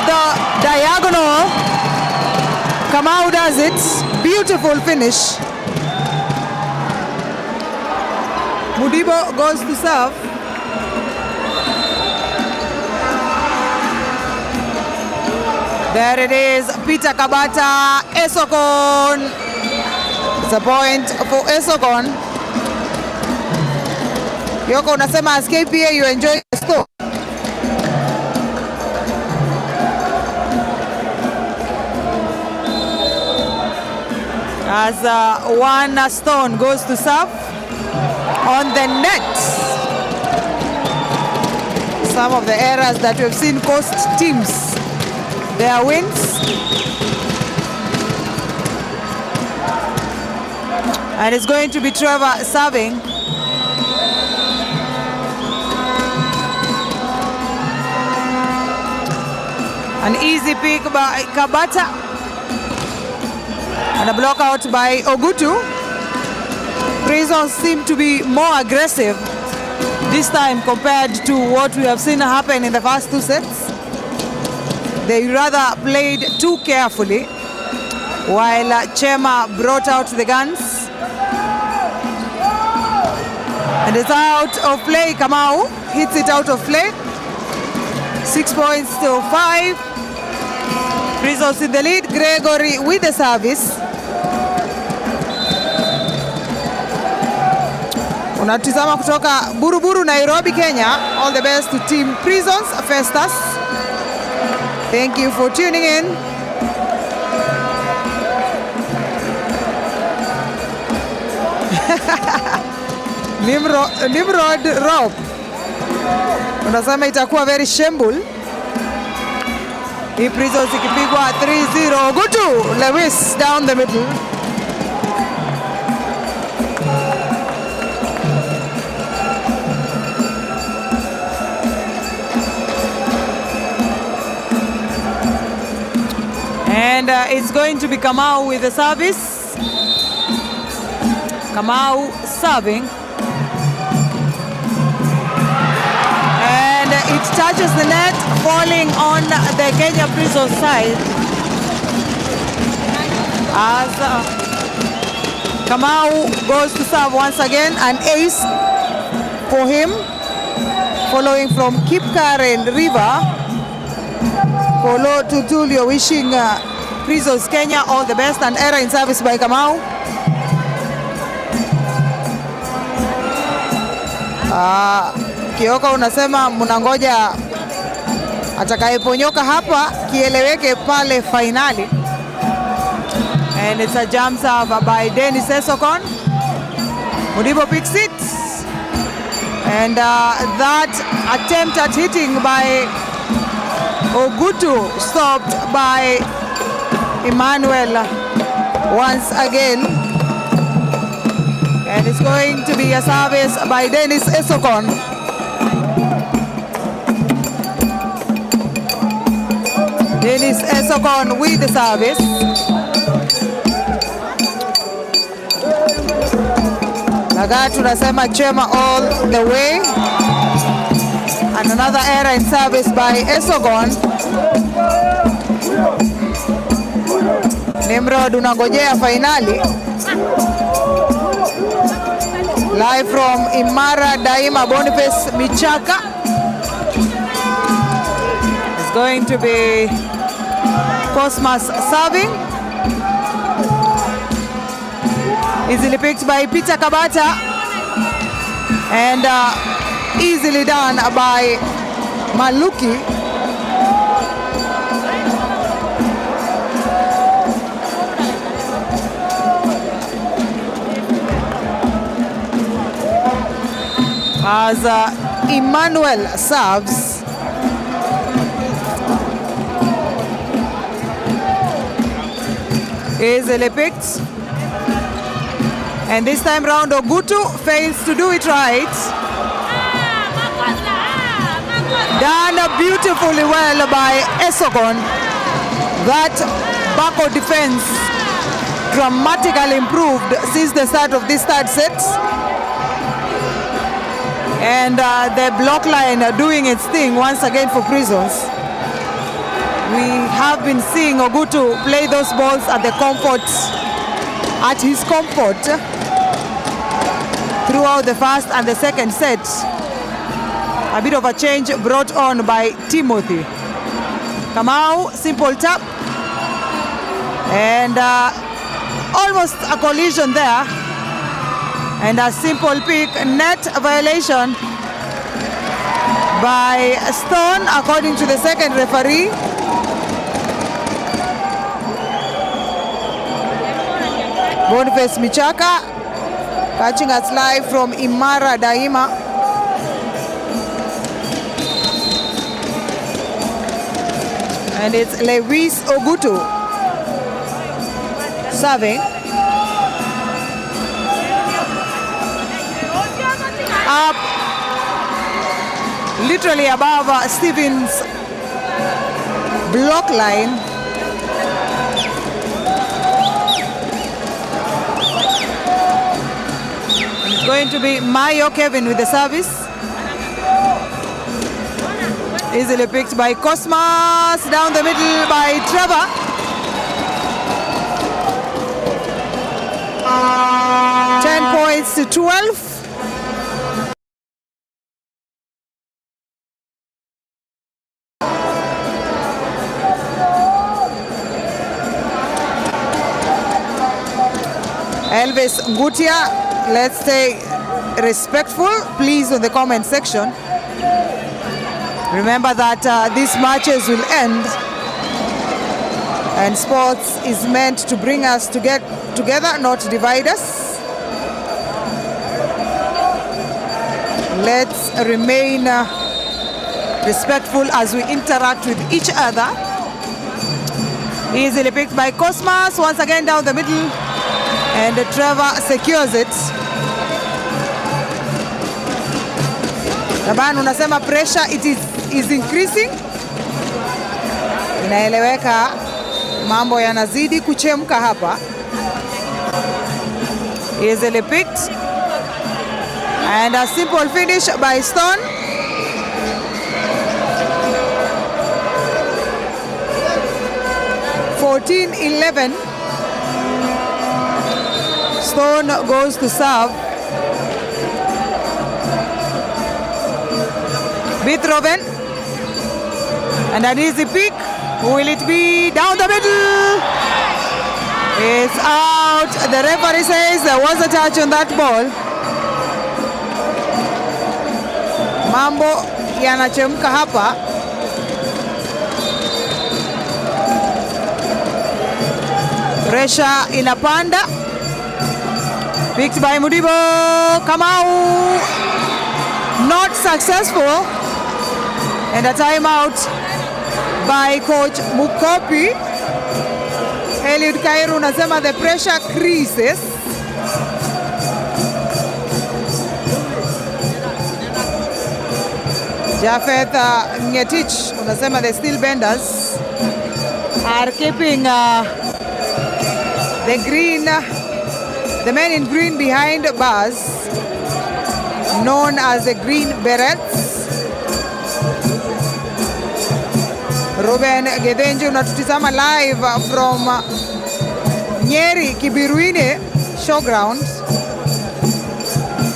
the diagonal. Kamau does it. Beautiful finish. Mudibo goes to serve. There it is, Peter Kabata, Esokon. It's a point for Esokon. Yoko unasema as KPA you enjoy the score. As one stone goes to serve on the net. Some of the errors that we've seen cost teams their wins. And it's going to be Trevor serving. An easy pick by Kabata. And a block out by Ogutu. Prisons seem to be more aggressive this time compared to what we have seen happen in the first 2 sets. They rather played too carefully, while Chema brought out the guns. And it's out of play. Kamau hits it out of play. 6 points to 5. Prisons in the lead. Gregory with the service. Unatizama kutoka Buruburu, Nairobi, Kenya. All the best to Team Prisons, Festus. Thank you for tuning in. Nimrod Rob unasema itakuwa very shamble. Hii Prisons ikipigwa 3-0. Gutu Lewis down the middle. And it's going to be Kamau with the service. Kamau serving. And it touches the net, falling on the Kenya Prisons side. As Kamau goes to serve once again, an ace for him, following from Kipkaren River. Polo Tutulio wishing Prisons Kenya all the best. An error in service by Kamau. Kioko unasema mnangoja atakayeponyoka hapa kieleweke pale finali. And it's a jump serve by Dennis Esokon. Mudibo picks it. And that attempt at hitting by Ogutu stopped by Emmanuel once again. And it's going to be a service by Dennis Esokon. Dennis Esokon with the service. Lagat tunasema Chema all the way. And another error in service by Esokon. Nimrod unangojea finali. Live from Imara Daima, Boniface Michaka. It's going to be Cosmas serving. Easily picked by Peter Kabata. And easily done by Maluki. As Emmanuel serves. Easily picked. And this time round Ogutu fails to do it right. Done beautifully well by Esokon. That backward defense dramatically improved since the start of this third set. And the block line doing its thing once again for Prisons. We have been seeing Ogutu play those balls at his comfort throughout the first and the second set. A bit of a change brought on by Timothy. Kamau, simple tap. And almost a collision there. And a simple pick, net violation by Stone, according to the second referee. Boniface Michaka catching us live from Imara Daima. And it's Lewis Ogutu serving. Up literally above Stevens' block line. And it's going to be Mayo Kevin with the service. Easily picked by Cosmas, down the middle by Trevor. Points to 12. Elvis Gutia, let's stay respectful, please, on the comment section. Remember that these matches will end, and sports is meant to bring us together, not divide us. Let's remain respectful as we interact with each other. Easily picked by Cosmas, once again down the middle. And Trevor secures it. Taban unasema pressure is increasing. Inaeleweka Mambo yanazidi kuchemka hapa. Easily picked. And a simple finish by Stone. (14-11). Stone goes to serve. Beethoven. And an easy pick. Who will it be? Down the middle. It's out. The referee says there was a touch on that ball. Mambo yanachemka hapa. Pressure inapanda. Picked by Mudibo. Kamau. Not successful. And a timeout by coach Mukopi. Eliud Kairu unasema the pressure creases. Jafeth Ngetich unasema the steel benders are keeping the men in green behind bars, known as the Green Berets. Ruben Gedenju unatutizama live from Nyeri Kibiruine showground.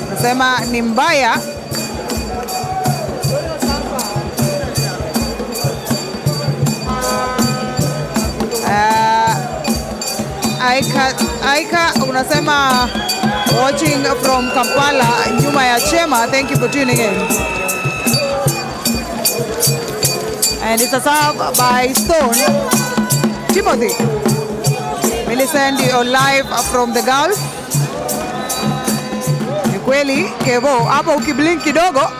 Nasema ni mbaya. Aika unasema watching from Kampala nyuma ya Chema. Thank you for tuning in. And it's a serve by Stone. Timothy. Millicent, you're live from the Gulf. Ni kweli, Kevo, hapo ukiblink kidogo,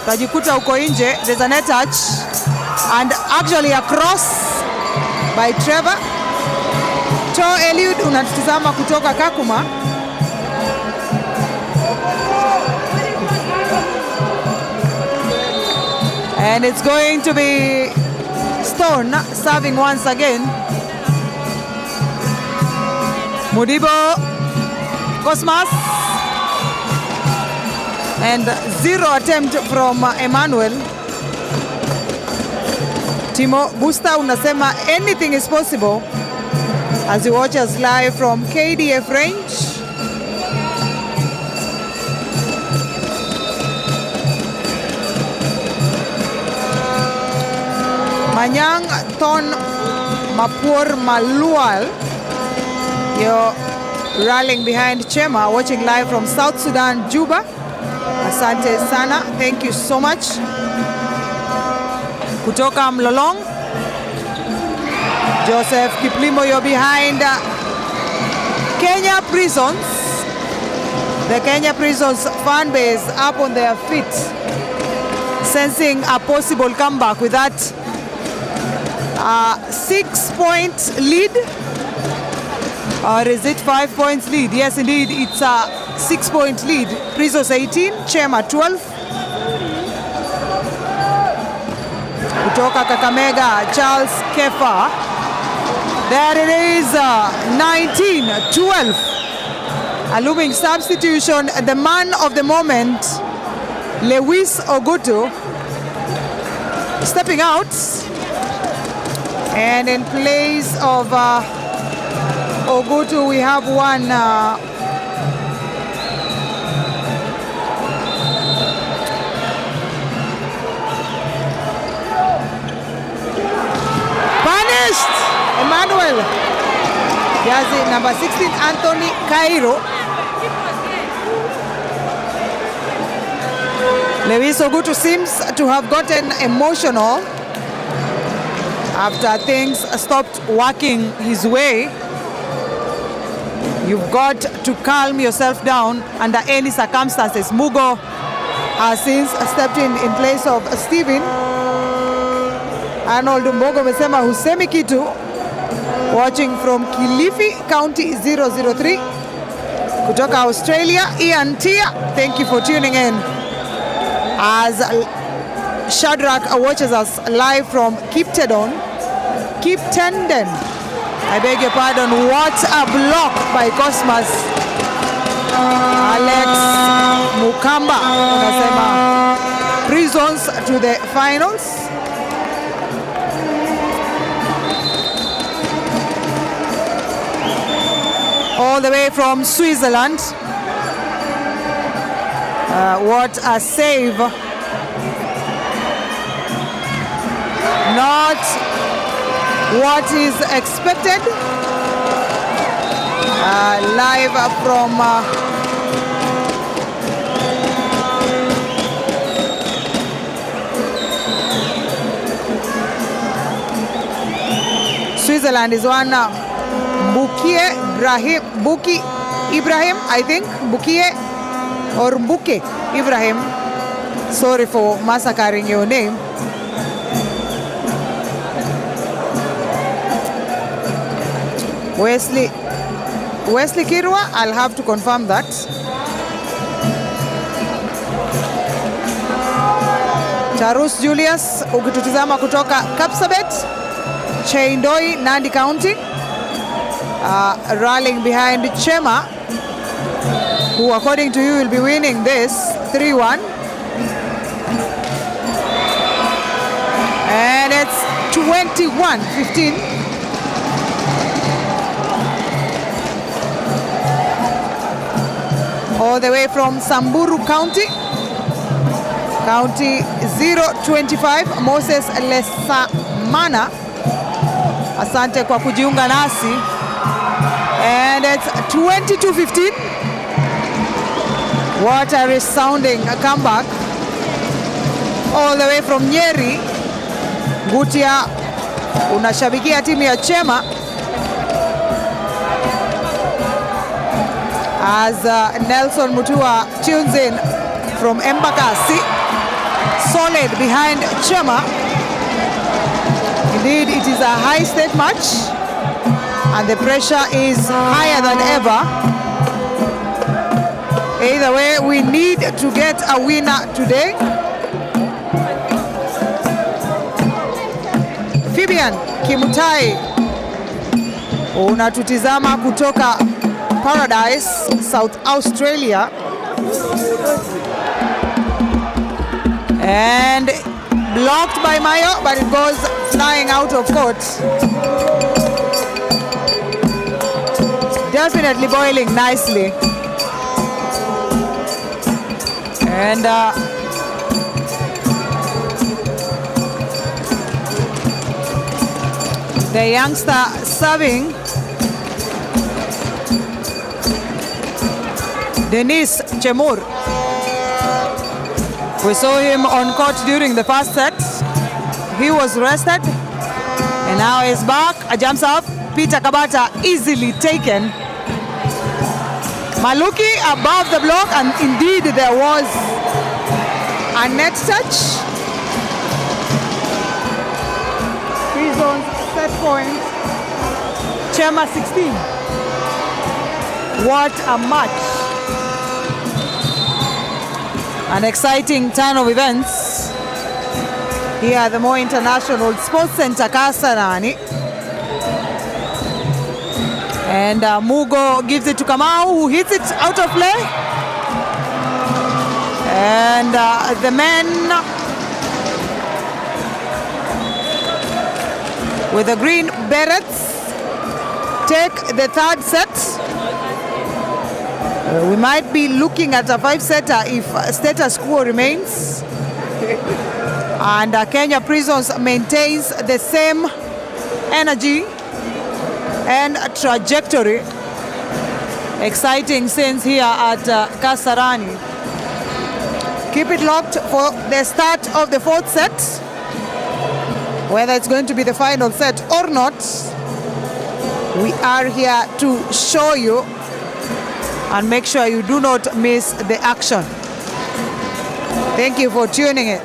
tajikuta uko nje. There's a net touch. And actually a cross by Trevor. To Eliud unatutizama kutoka Kakuma. And it's going to be Stone serving once again. Mudibo, Cosmas. And zero attempt from Emmanuel. Timo Busta unasema anything is possible as you watch us live from KDF range. Manyang Ton Mapur Malual, you're rallying behind Chema, watching live from South Sudan, Juba. Asante sana, thank you so much. Kutoka Mlolong, Joseph Kiplimo, you're behind Kenya Prisons. The Kenya Prisons fan base up on their feet, sensing a possible comeback with that 6-point lead. Or is it 5 points lead? Yes, indeed, it's a 6-point lead. Prisons 18, Chema 12. Kutoka Kakamega, Charles Kefa. There it is, 19-12. A looming substitution. The man of the moment, Lewis Ogutu, stepping out. And in place of Ogutu, we have one punished. Emmanuel. Jersey number 16, Anthony Cairo. Lewis Ogutu seems to have gotten emotional after things stopped working his way. You've got to calm yourself down under any circumstances. Mugo has since stepped in place of Steven. Arnold Mbogo amesema husemi kitu. Watching from Kilifi County 003. Kutoka Australia, Ian Tia, thank you for tuning in. As Shadrach watches us live from Kiptendon. I beg your pardon. What a block by Cosmas. Alex Mukamba unasema Prisons to the finals. All the way from Switzerland. What a save. Not what is expected. Live from Switzerland is one Buki Ibrahim, I think. Bukie or Buke Ibrahim. Sorry for massacring your name. Wesley Kirwa, I'll have to confirm that. Charus Julius ukitutizama kutoka Kapsabet, Cheindoi, Nandi County, rallying behind Chema, who according to you will be winning this 3-1. And it's 21-15. All the way from Samburu County, County 025, Moses Lesamana. Asante kwa kujiunga nasi. And it's 22-15. What a resounding comeback. All the way from Nyeri. Gutia unashabikia timu ya Chema. As Nelson Mutua tunes in from Embakasi, solid behind Chema. Indeed, it is a high-stake match, and the pressure is higher than ever. Either way, we need to get a winner today. Fabian Kimutai, unatutizama kutoka Paradise, South Australia. And blocked by Mayo, but it goes flying out of court. Definitely boiling nicely. And the youngster serving, Denis Chemur. We saw him on court during the first set. He was rested, and now he's back. A jumps up. Peter Kabata easily taken. Maluki above the block, and indeed there was a net touch. Prisons set point. Chema 16. What a match. An exciting turn of events here at the Moi International Sports Center, Kasarani. And Mugo gives it to Kamau, who hits it out of play. And the men with the green berets take the third set. We might be looking at a 5-setter if status quo remains. And Kenya Prisons maintains the same energy and trajectory. Exciting scenes here at Kasarani. Keep it locked for the start of the fourth set. Whether it's going to be the final set or not, we are here to show you and make sure you do not miss the action. Thank you for tuning in.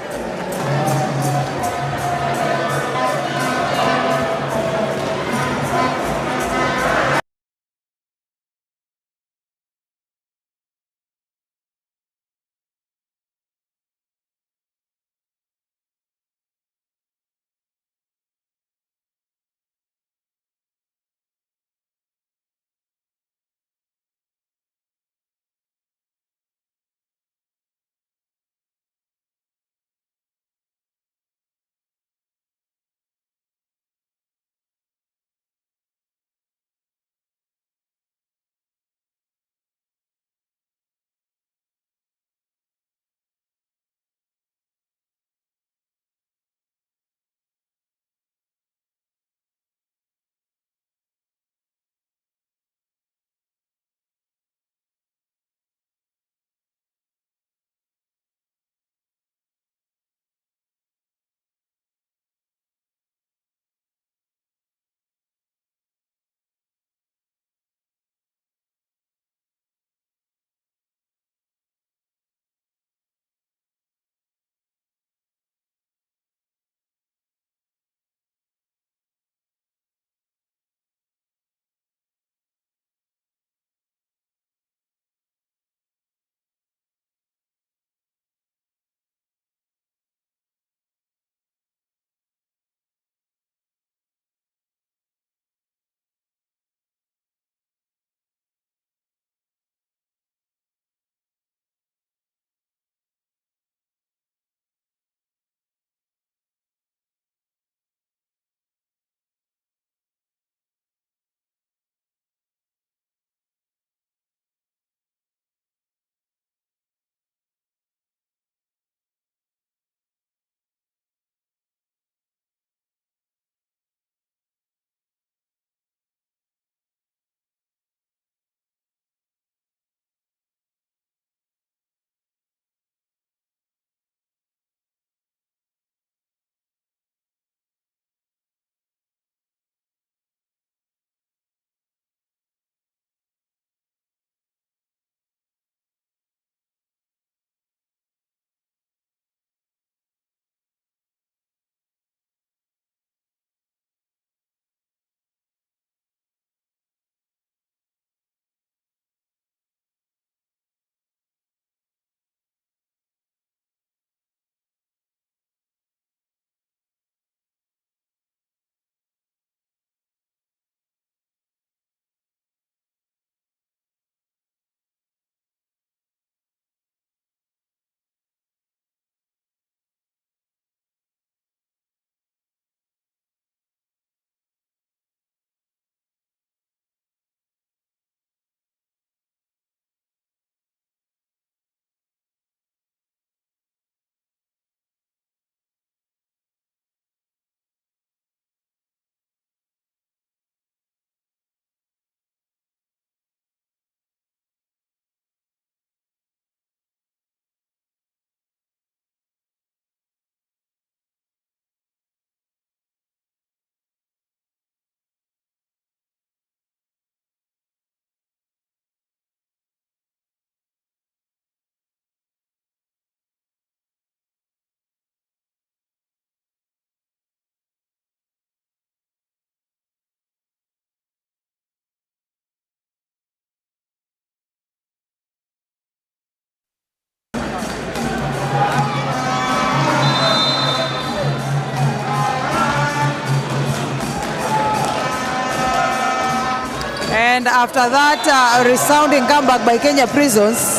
And after that resounding comeback by Kenya Prisons,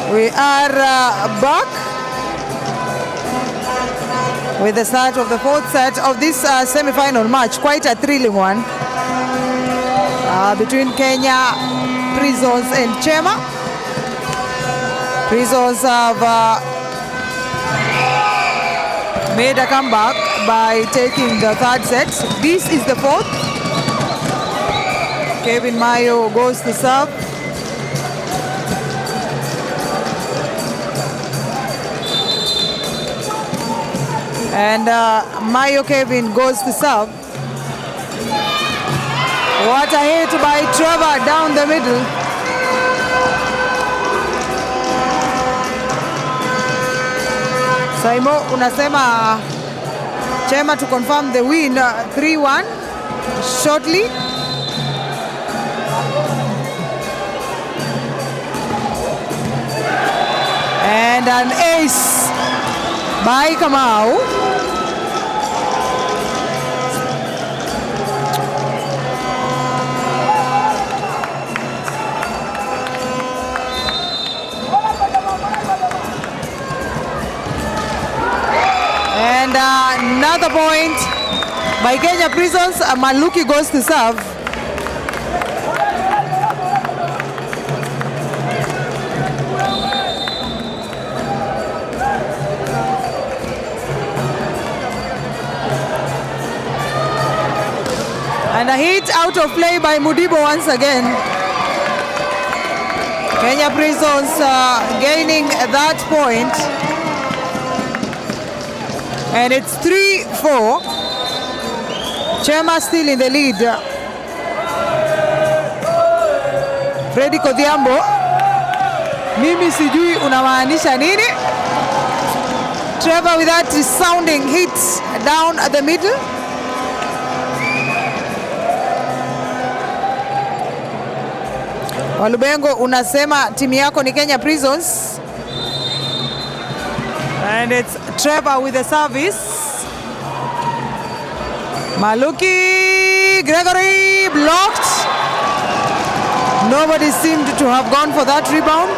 we are back with the start of the fourth set of this semi-final match. Quite a thrilling one between Kenya Prisons and Chema. Prisons have made a comeback by taking the third set. This is the fourth. Kevin Mayo goes to serve. And Mayo Kevin goes to serve. What a hit by Trevor down the middle. Saimo, unasema Chema to confirm the win 3-1 shortly. And an ace by Kamau. And another point by Kenya Prisons. Maluki goes to serve. And a hit out of play by Mudibo once again. Kenya Prisons gaining that point. And it's 3-4. Chema still in the lead. Freddy Kodhiambo, mimi sijui unamaanisha nini? Trevor with that resounding hit down the middle. Walubengo unasema timu yako ni Kenya Prisons. And it's Trevor with the service. Maluki, Gregory blocked. Nobody seemed to have gone for that rebound.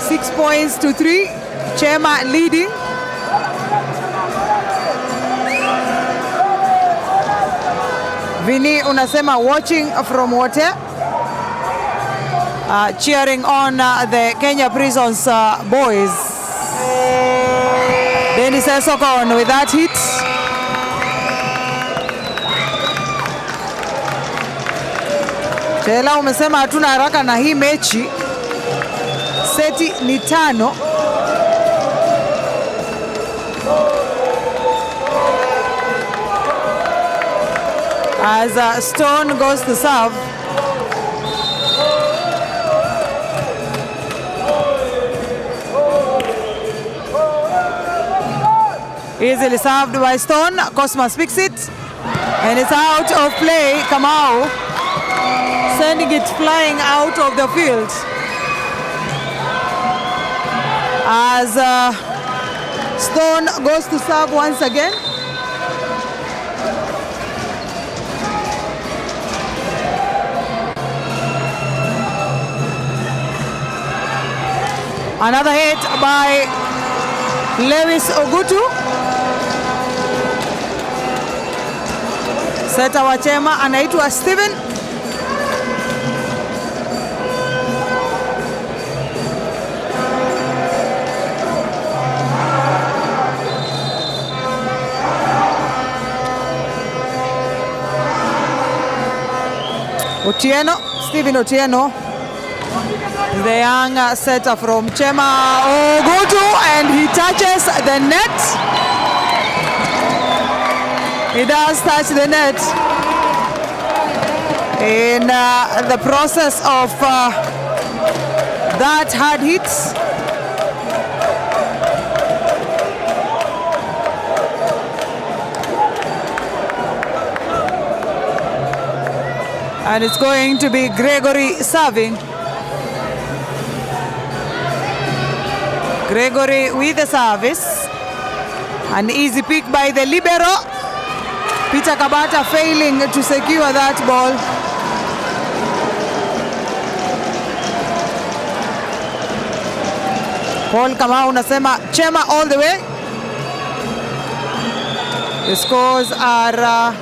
6 points to 3. Chema leading. Vini unasema watching from water. Cheering on the Kenya Prisons boys. Dennis Esokon with that hit. Chela umesema hatuna haraka na hii mechi. Seti ni 5. As Stone goes to serve. Easily served by Stone. Cosmas picks it. And it's out of play. Kamau sending it flying out of the field. As Stone goes to serve once again. Another hit by Lewis Ogutu. Seta wa Chema anaitwa Steven. Otieno, Steven Otieno. The young setter from Chema Ogutu, and he touches the net. He does touch the net in the process of that hard hit. And it's going to be Gregory serving. Gregory with the service. An easy pick by the libero. Peter Kabata failing to secure that ball. Paul Kamau unasema Chema all the way. The scores are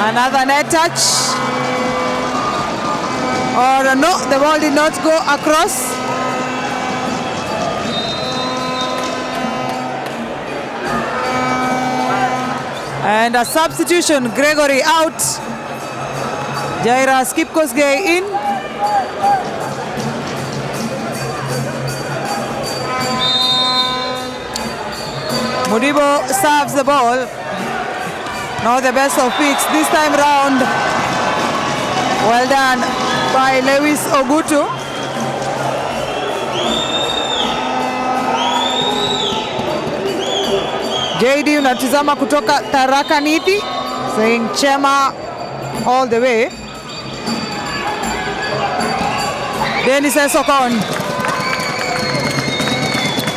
another net touch. Or no, the ball did not go across. And a substitution, Gregory out. Jaira Skipkosgei in. Mudibo serves the ball. Not the best of picks this time round. Well done by Lewis Ogutu. JD unatizama kutoka Tharaka Nithi, saying Chema all the way. Dennis Esokon.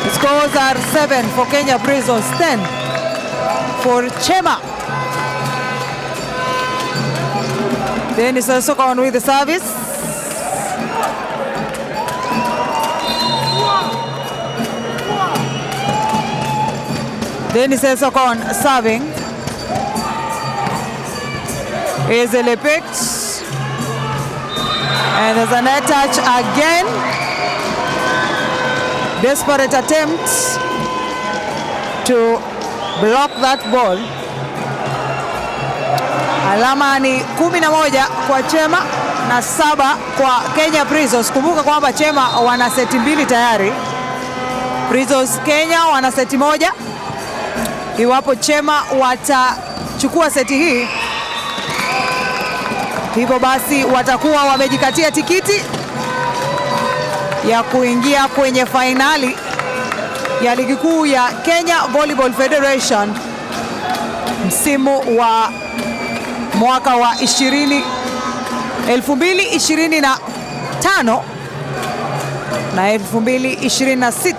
The scores are 7 for Kenya Prisons, 10 for Chema. Dennis Esokon with the service. Dennis Esokon serving. Is picked. And there's a net touch again. Desperate attempt to block that ball. Alama ni 11 kwa Chema na 7 kwa Kenya Prisons. Kumbuka kwamba Chema wana seti mbili tayari. Prisons Kenya wana seti moja. Iwapo Chema watachukua seti hii, hivyo basi watakuwa wamejikatia tikiti ya kuingia kwenye fainali ya ligi kuu ya Kenya Volleyball Federation msimu wa mwaka wa 2025 na 2026.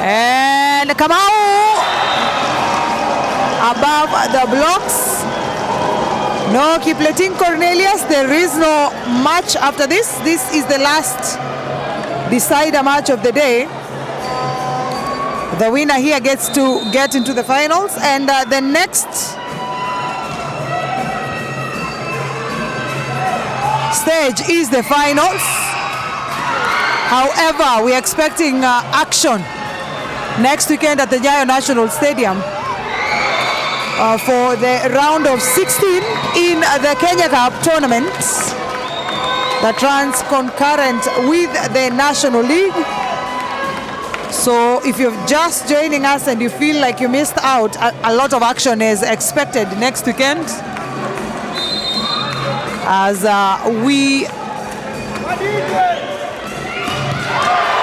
And Kamau above the blocks. No Kipleting Cornelius, there is no match after this. This is the last decider match of the day. The winner here gets to get into the finals, and the next stage is the finals. However, we are expecting action next weekend at the Nyayo National Stadium for the round of 16 in the Kenya Cup tournament that runs concurrent with the National League. So if you're just joining us and you feel like you missed out, a lot of action is expected next weekend as we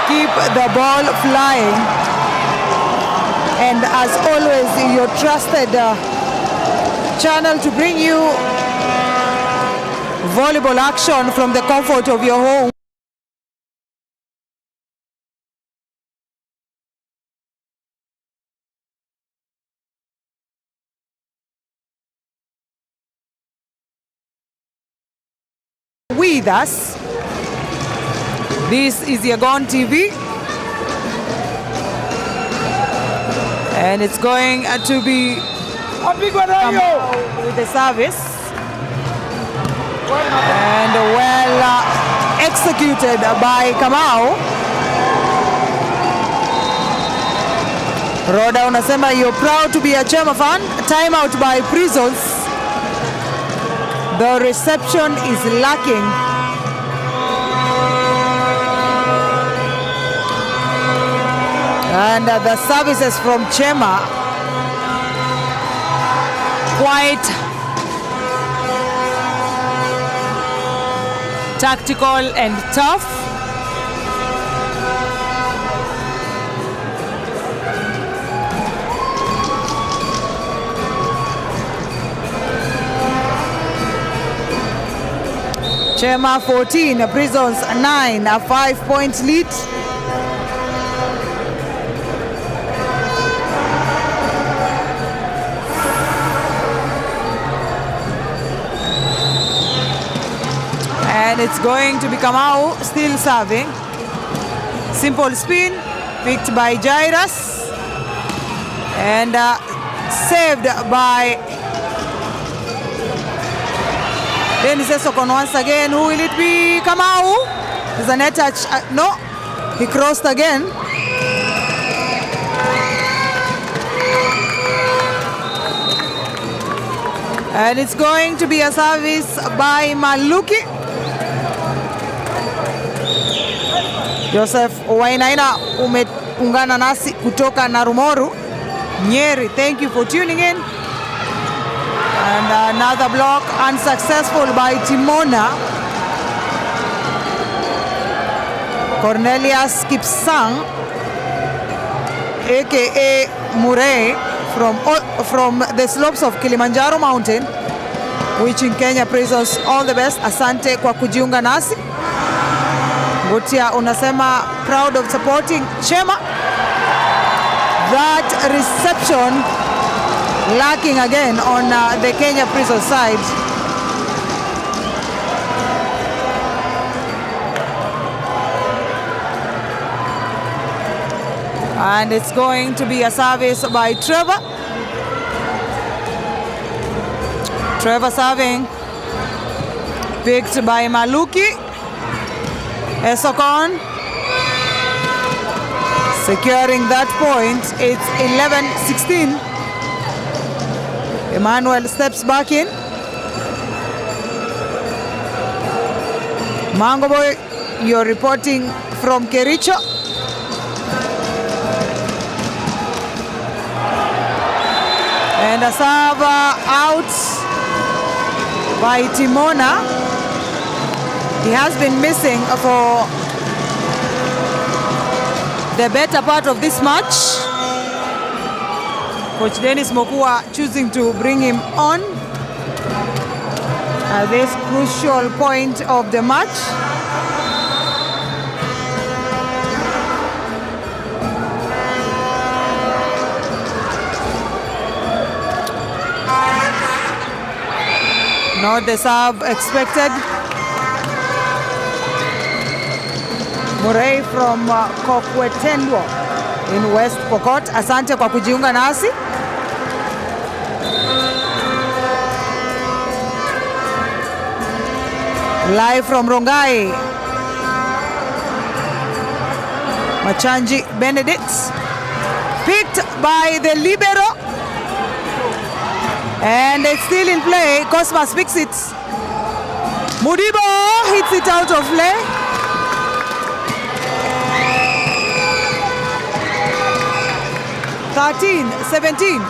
keep the ball flying. And as always, your trusted channel to bring you volleyball action from the comfort of your home. With us, this is Yagon TV. And it's going to be with the service. And well executed by Kamau. Roda unasema you're proud to be a Chema fan. Time out by Prisons. The reception is lacking. And the services from Chema quite tactical and tough. Chema 14, Prisons 9, a 5-point lead. And it's going to be Kamau still serving. Simple spin picked by Jairus and saved by Dennis Esokon once again. Who will it be? Kamau? There's a net touch. No, he crossed again. And it's going to be a service by Maluki. Joseph Wainaina umeungana nasi kutoka Narumoru, Nyeri. Thank you for tuning in. And another block unsuccessful by Timona. Cornelius Kipsang, aka Murray, from the slopes of Kilimanjaro Mountain, which in Kenya Prisons all the best. Asante kwa kujiunga nasi. Gutia unasema proud of supporting Chema. That reception lacking again on the Kenya Prison side. And it's going to be a service by Trevor. Trevor serving. Picked by Maluki. Esokon securing that point. It's 11-16. Emmanuel steps back in. Mango Boy, you're reporting from Kericho. And a serve out by Timona. He has been missing for the better part of this match. Coach Dennis Mokua choosing to bring him on at this crucial point of the match. Not the serve expected. Murray from Kokwetendwo in West Pokot. Asante kwa kujiunga nasi. Live from Rongai. Machanji Benedict. Picked by the libero. And it's still in play. Cosmas picks it. Mudibo hits it out of play. (13-17).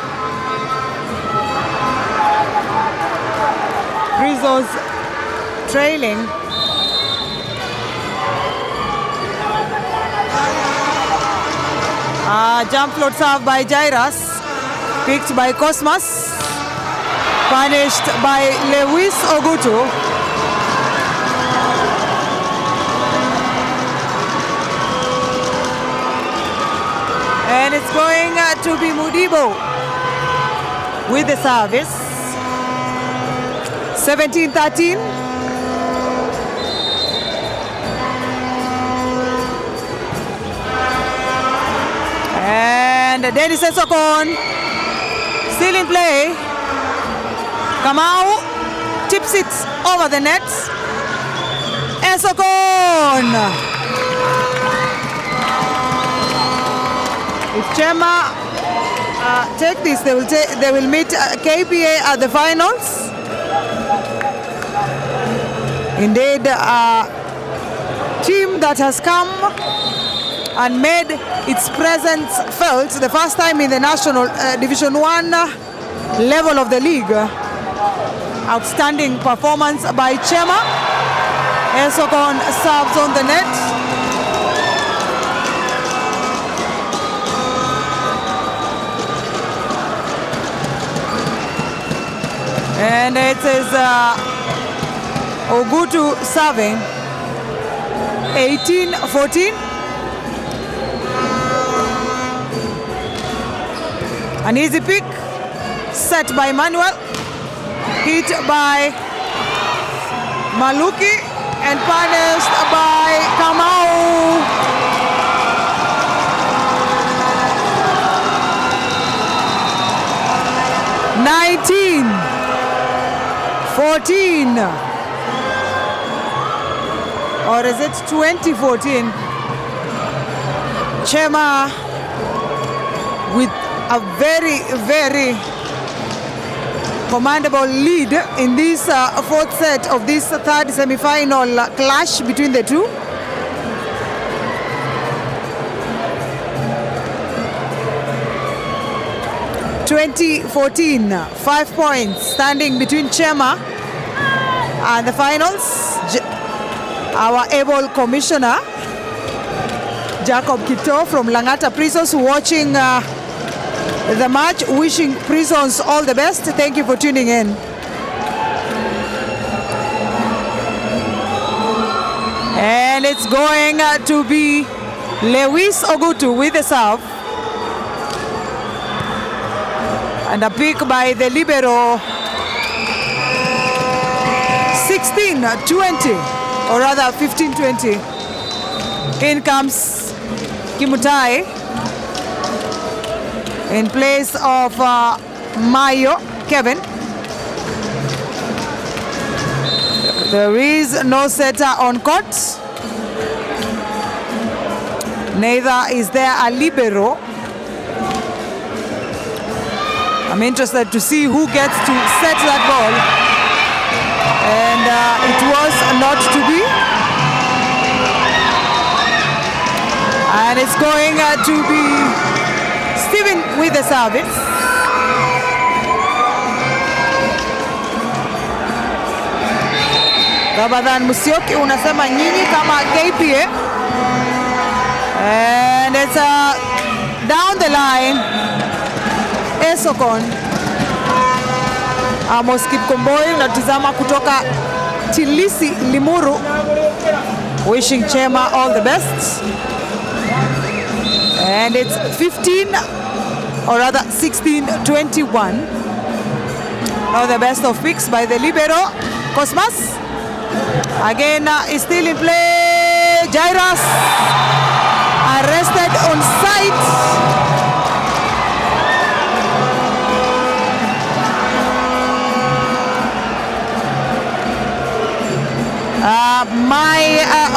Prisons trailing. Jump float serve by Jairus. Picked by Cosmas. Punished by Lewis Ogutu. And it's going to be Mudibo with the service. 17-13. And Dennis Esokon still in play. Kamau tips it over the net. Esokon. If Chema take this, they will meet KPA at the finals. Indeed, a team that has come and made its presence felt the first time in the national Division 1 level of the league. Outstanding performance by Chema. Esokon serves on the net. And it is Ogutu serving. 18-14. An easy pick set by Manuel, hit by Maluki and punished by Kamau. $19-14. Or is it 2014? Chema with a very, very commandable lead in this fourth set of this third semi-final clash between the two. (2014), 5 points standing between Chema and the finals. Our able commissioner, Jacob Kito from Langata Prisons, watching the match, wishing Prisons all the best. Thank you for tuning in. And it's going to be Lewis Ogutu with the serve. And a pick by the libero. 16-20, or rather 15-20. In comes Kimutai in place of Mayo Kevin. There is no setter on court. Neither is there a libero. I'm interested to see who gets to set that ball. And it was not to be. And it's going to be Steven with the service. Ramadhan Musyoki unasema nyinyi kama KPA. And it's down the line. Esokon. Amos Kipkomboi unatizama kutoka Tilisi Limuru. Wishing Chema all the best. And it's 15, or rather 16-21. Now the best of picks by the libero, Cosmas. Again is still in play. Jairus arrested on sight. My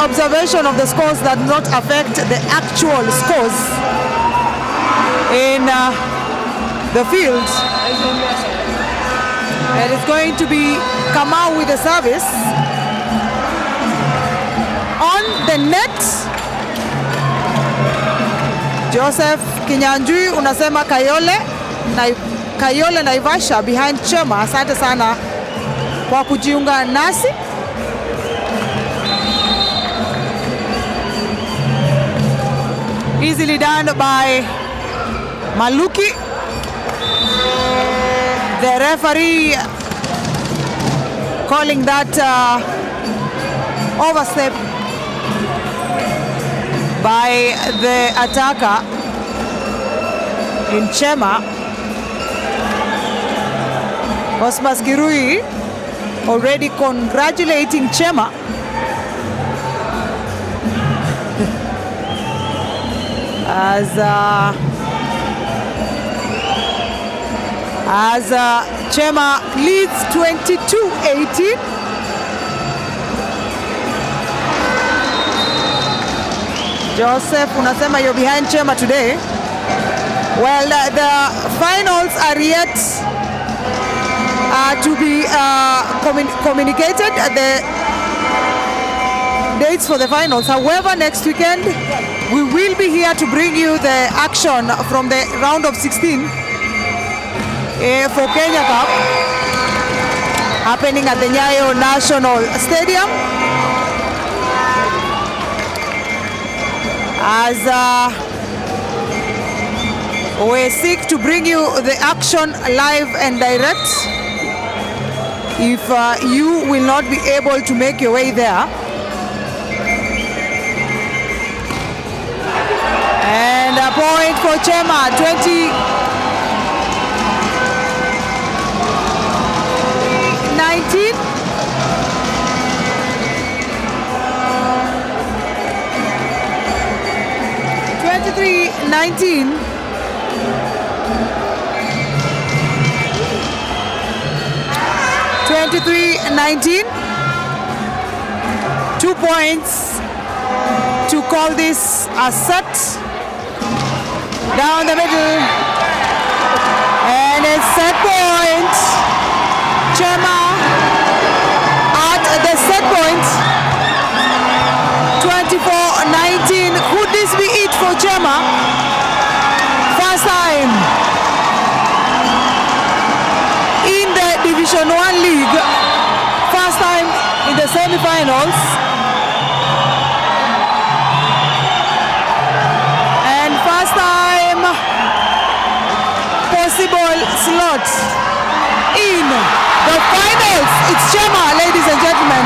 observation of the scores does not affect the actual scores in the field. And it's going to be Kamau with the service. On the net, Joseph Kinyanjui unasema Kayole Naivasha behind Chema. Asante sana kwa kujiunga nasi. Easily done by Maluki. The referee calling that overstep by the attacker in Chema. Cosmas Kirui already congratulating Chema. As Chema leads 22-18. Joseph unasema you're behind Chema today. Well, the finals are yet to be communicated. The dates for the finals. However, next weekend we will be here to bring you the action from the round of 16 for Kenya Cup happening at the Nyayo National Stadium. As we seek to bring you the action live and direct if you will not be able to make your way there. And a point for Chema, 20-19. 23-19. 23-19. 2 points to call this a set. Down the middle. And it's set point. Chema at the set point. 24-19. Could this be it for Chema? First time in the Division 1 League. First time in the semifinals. And first time possible slot in the finals. It's Chema, ladies and gentlemen.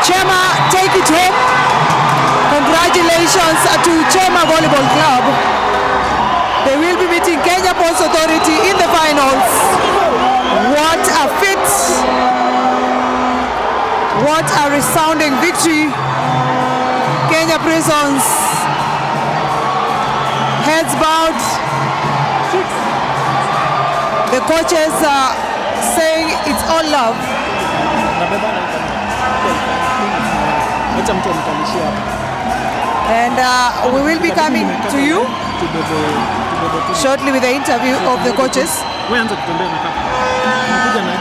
Chema, take it home. Congratulations to Chema Volleyball Club. They will be meeting Kenya Ports Authority in the finals. What a fit. What a resounding victory. Kenya Prisons heads bowed. The coaches are saying it's all love. And we will be coming to you shortly with the interview of the coaches. Wewe anza kutembea na kaka. Nakuja na.